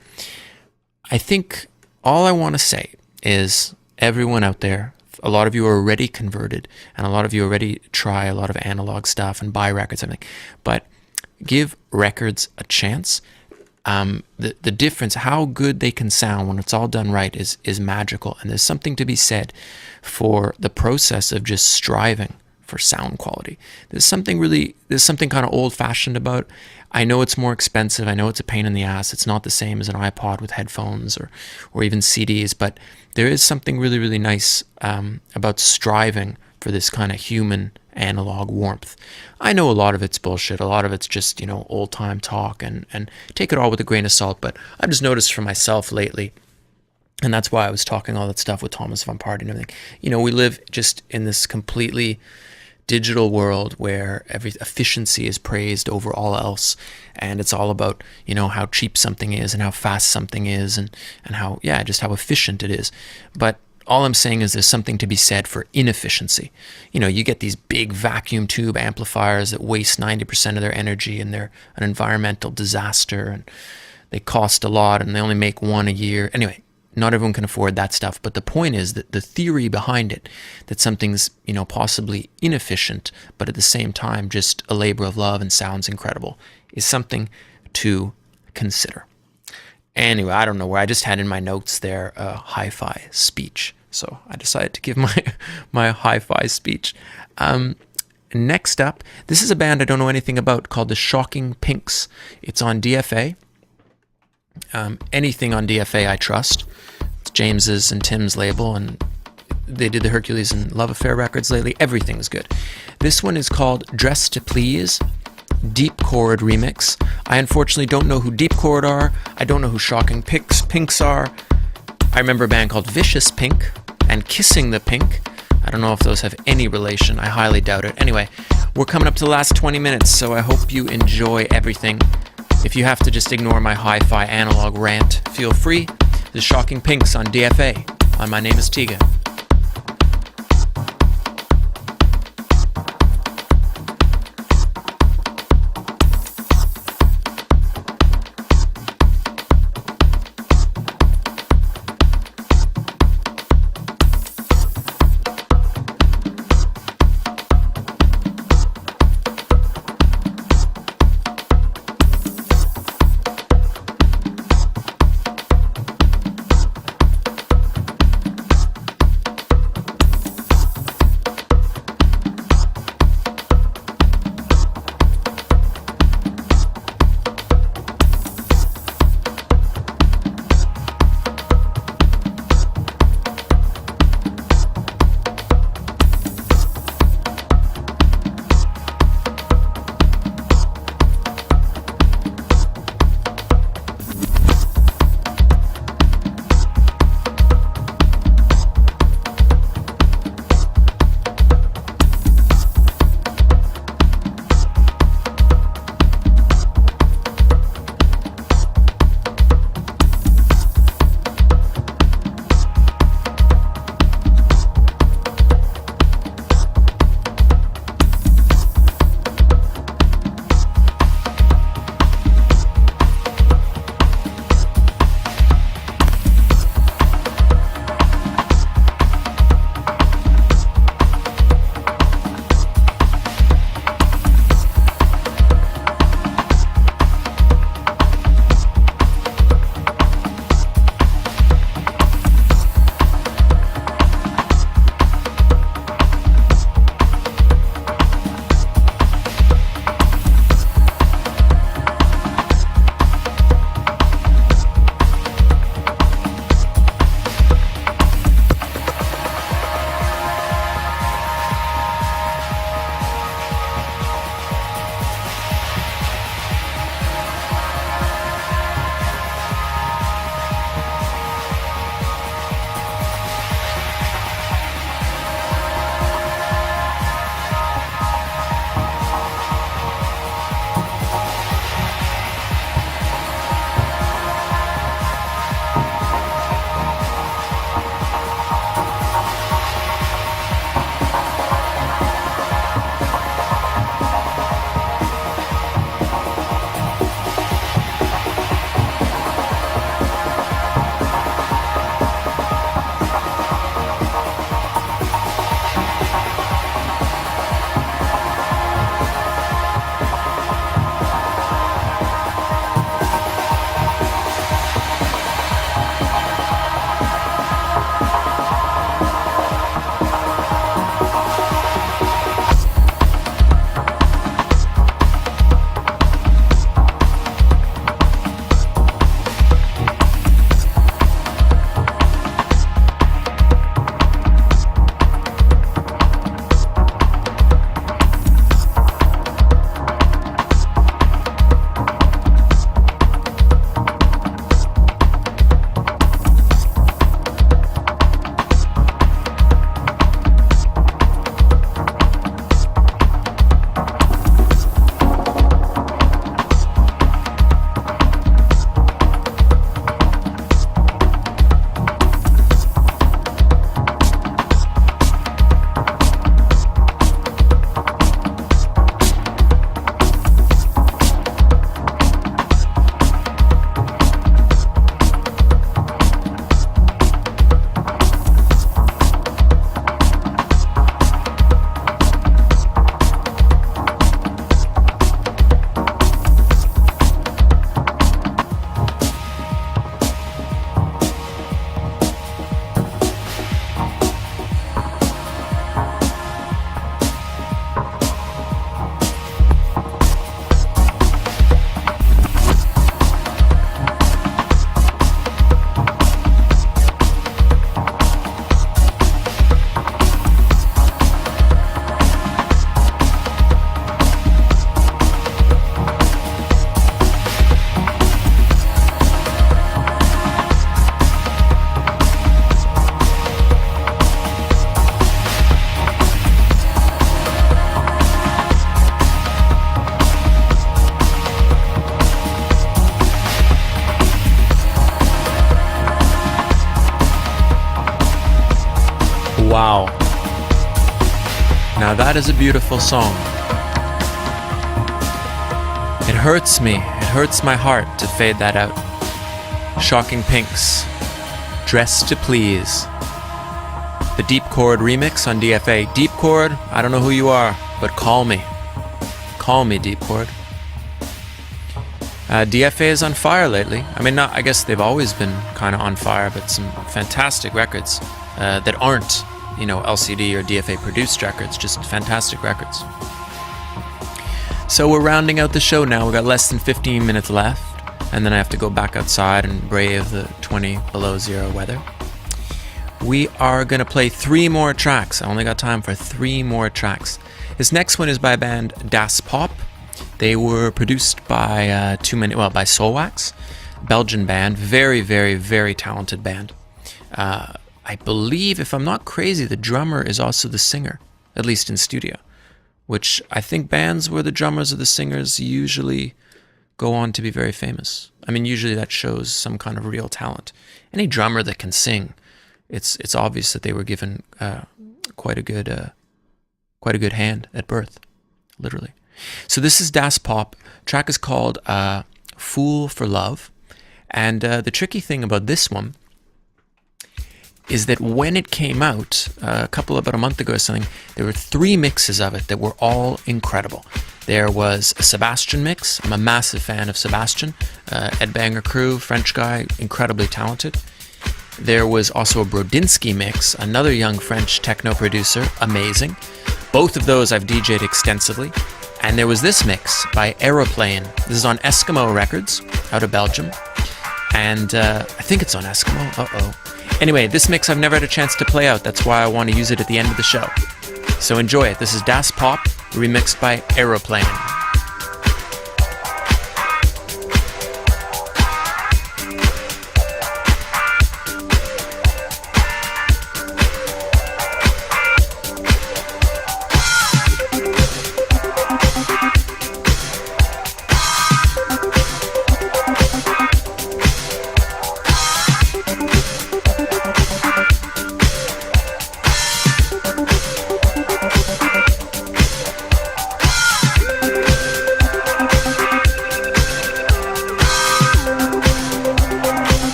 I think all I want to say is, everyone out there, a lot of you are already converted, and a lot of you already try a lot of analog stuff and buy records and everything, but give records a chance. The difference, how good they can sound when it's all done right, is magical. And there's something to be said for the process of just striving for sound quality. There's something kind of old-fashioned about. I know it's more expensive. I know it's a pain in the ass. It's not the same as an iPod with headphones or even CDs, but there is something really, really nice about striving for this kind of human analog warmth. I know a lot of it's bullshit. A lot of it's just, old time talk, and take it all with a grain of salt. But I've just noticed for myself lately, and that's why I was talking all that stuff with Thomas Von Party and everything. We live just in this completely digital world where every efficiency is praised over all else, and it's all about how cheap something is and how fast something is, and how just how efficient it is. But all I'm saying is there's something to be said for inefficiency. You get these big vacuum tube amplifiers that waste 90% of their energy, and they're an environmental disaster, and they cost a lot, and they only make one a year. Anyway, not everyone can afford that stuff, but the point is that the theory behind it, that something's possibly inefficient but at the same time just a labor of love and sounds incredible, is something to consider. Anyway, I don't know where I just had in my notes there a hi-fi speech, so I decided to give my hi-fi speech. Next up, this is a band I don't know anything about called the Shoking Pinks. It's on DFA. Anything on DFA I trust. It's James's and Tim's label, and they did the Hercules and Love Affair records lately. Everything's good. This one is called Dress to Please, Deepcord remix. I unfortunately don't know who Deepcord are. I don't know who Shoking Pinks are. I remember a band called Vicious Pink and Kissing the Pink. I don't know if those have any relation. I highly doubt it. Anyway, we're coming up to the last 20 minutes, so I hope you enjoy everything. If you have to just ignore my hi-fi analog rant, feel free. The Shoking Pinks on DFA. My name is Tiga. is a beautiful song. It hurts me, it hurts my heart to fade that out. Shoking Pinks, Dressed to Please. The Deepcord remix on DFA. Deepcord, I don't know who you are, but call me. Call me, Deepcord. DFA is on fire lately. I mean, I guess they've always been kind of on fire, but some fantastic records that aren't, LCD or DFA produced records, just fantastic records. So we're rounding out the show now. We've got less than 15 minutes left, and then I have to go back outside and brave the 20 below zero weather. We are going to play 3 more tracks. I only got time for 3 more tracks. This next one is by a band Das Pop. They were produced by by Soulwax, Belgian band, very, very, very talented band. I believe, if I'm not crazy, the drummer is also the singer, at least in studio, which I think bands where the drummers are the singers usually go on to be very famous. I mean, usually that shows some kind of real talent. Any drummer that can sing, it's obvious that they were given quite a good hand at birth, literally. So this is Das Pop. Track is called Fool for Love. And the tricky thing about this one is that when it came out, about a month ago or something, there were 3 mixes of it that were all incredible. There was a Sebastian mix. I'm a massive fan of Sebastian. Ed Banger crew, French guy, incredibly talented. There was also a Brodinski mix, another young French techno producer, amazing. Both of those I've DJ'd extensively. And there was this mix by Aeroplane. This is on Eskimo Records out of Belgium. And I think it's on Eskimo. Anyway, this mix I've never had a chance to play out. That's why I want to use it at the end of the show. So enjoy it. This is Das Pop, remixed by Aeroplane.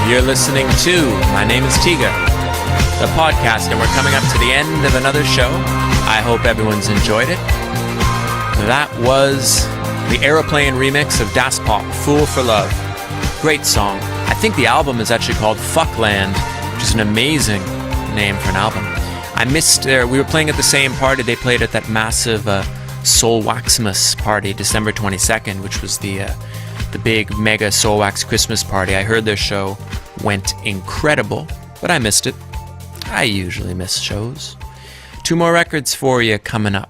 You're listening to My Name is Tiga, the podcast, and we're coming up to the end of another show. I hope everyone's enjoyed it. That was the Aeroplane remix of Das Pop, Fool for Love. Great song. I think the album is actually called Fuckland, which is an amazing name for an album. I missed, we were playing at the same party. They played at that massive Soul Waxmas party, December 22nd, which was the big mega Soul Wax Christmas party. I heard their show went incredible, but I missed it. I usually miss shows. 2 more records for you coming up.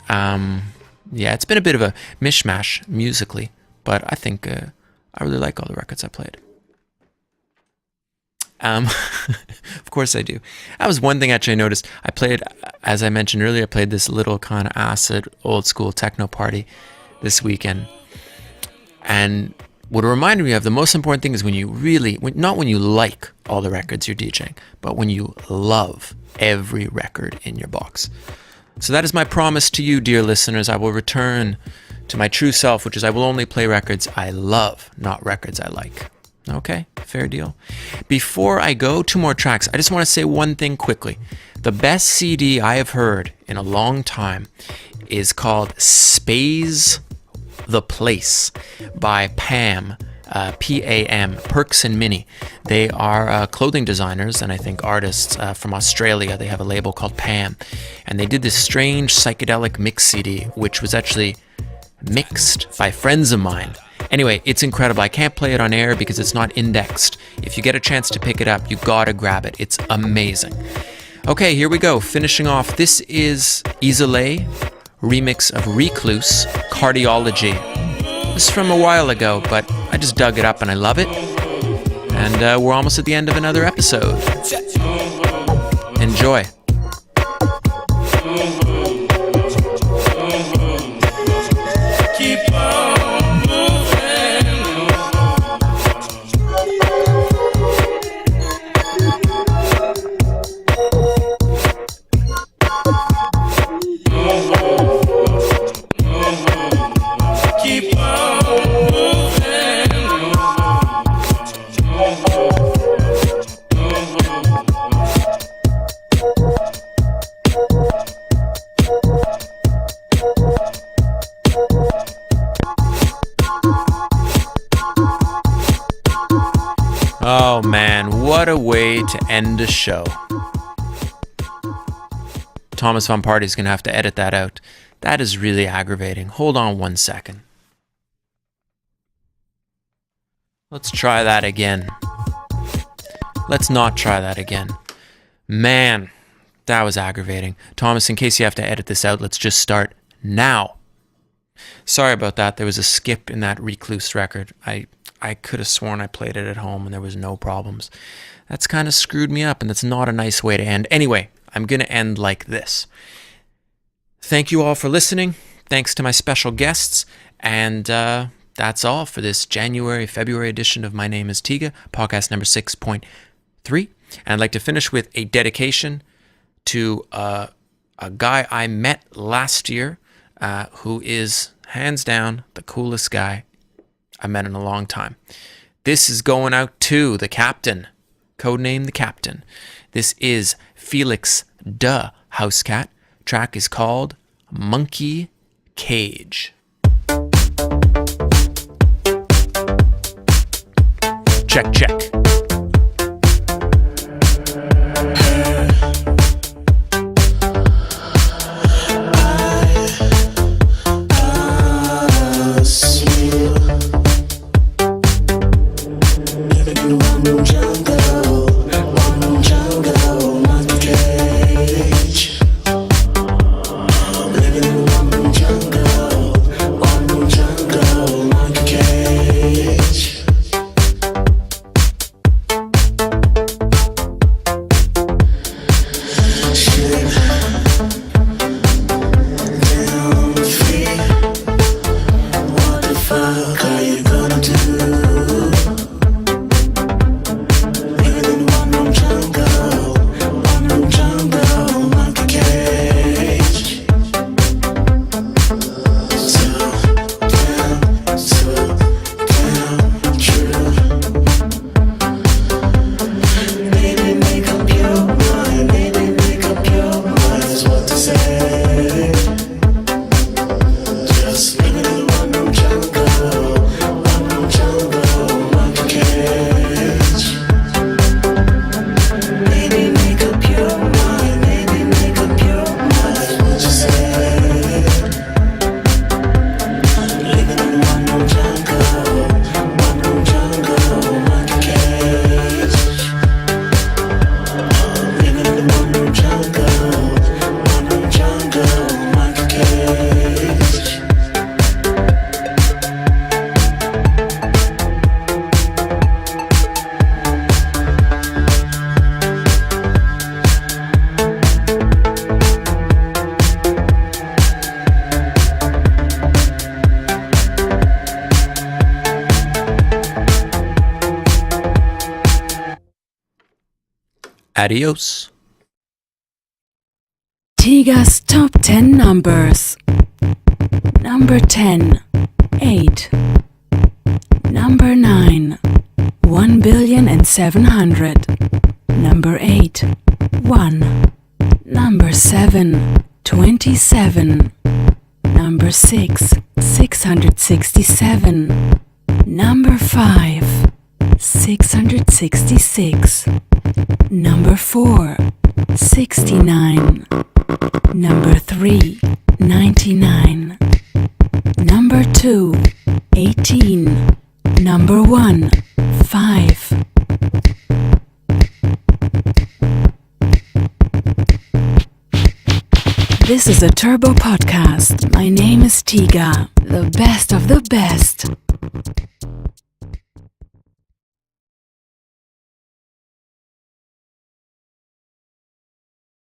Yeah, it's been a bit of a mishmash musically, but I think I really like all the records I played. Of course I do. That was one thing actually I noticed. I played, as I mentioned earlier, I played this little kind of acid old school techno party this weekend. And what it reminded me of, the most important thing is when you really, not when you like all the records you're DJing, but when you love every record in your box. So that is my promise to you, dear listeners. I will return to my true self, which is I will only play records I love, not records I like. Okay, fair deal. Before I go, 2 more tracks. I just want to say one thing quickly. The best CD I have heard in a long time is called Space the Place by Pam, P-A-M, Perks and Mini. They are clothing designers and I think artists from Australia. They have a label called Pam, and they did this strange psychedelic mix CD, which was actually mixed by friends of mine. Anyway, it's incredible. I can't play it on air because it's not indexed. If you get a chance to pick it up, you gotta grab it. It's amazing. Okay, here we go. Finishing off, this is Isolé remix of Recloose, Cardiology. This is from a while ago, but I just dug it up and I love it. And we're almost at the end of another episode. Enjoy. Oh man, what a way to end a show. Thomas Von Party's gonna have to edit that out. That is really aggravating. Hold on 1 second. Let's try that again. Let's not try that again. Man, that was aggravating. Thomas, in case you have to edit this out, let's just start now. Sorry about that. There was a skip in that Recloose record. I could have sworn I played it at home and there was no problems. That's kind of screwed me up, and that's not a nice way to end. Anyway, I'm going to end like this. Thank you all for listening. Thanks to my special guests. And that's all for this February edition of My Name is Tiga, podcast number 6.3. And I'd like to finish with a dedication to a guy I met last year who is hands down the coolest guy I met in a long time. This is going out to the Captain, codename the Captain. This is Felix the Housecat. Track is called Monkey Cage. Check, check. Adios. Tiga's top 10 numbers. Number 10, 8. Number 9, 1,700,000,000. Number 8, 1. Number 7, 27. Number 6, 667. Number 5, 666. Number 4, 69. Number 3, 99. Number 2, 18. Number 1, 5. This is a Turbo podcast. My name is Tiga, the best of the best.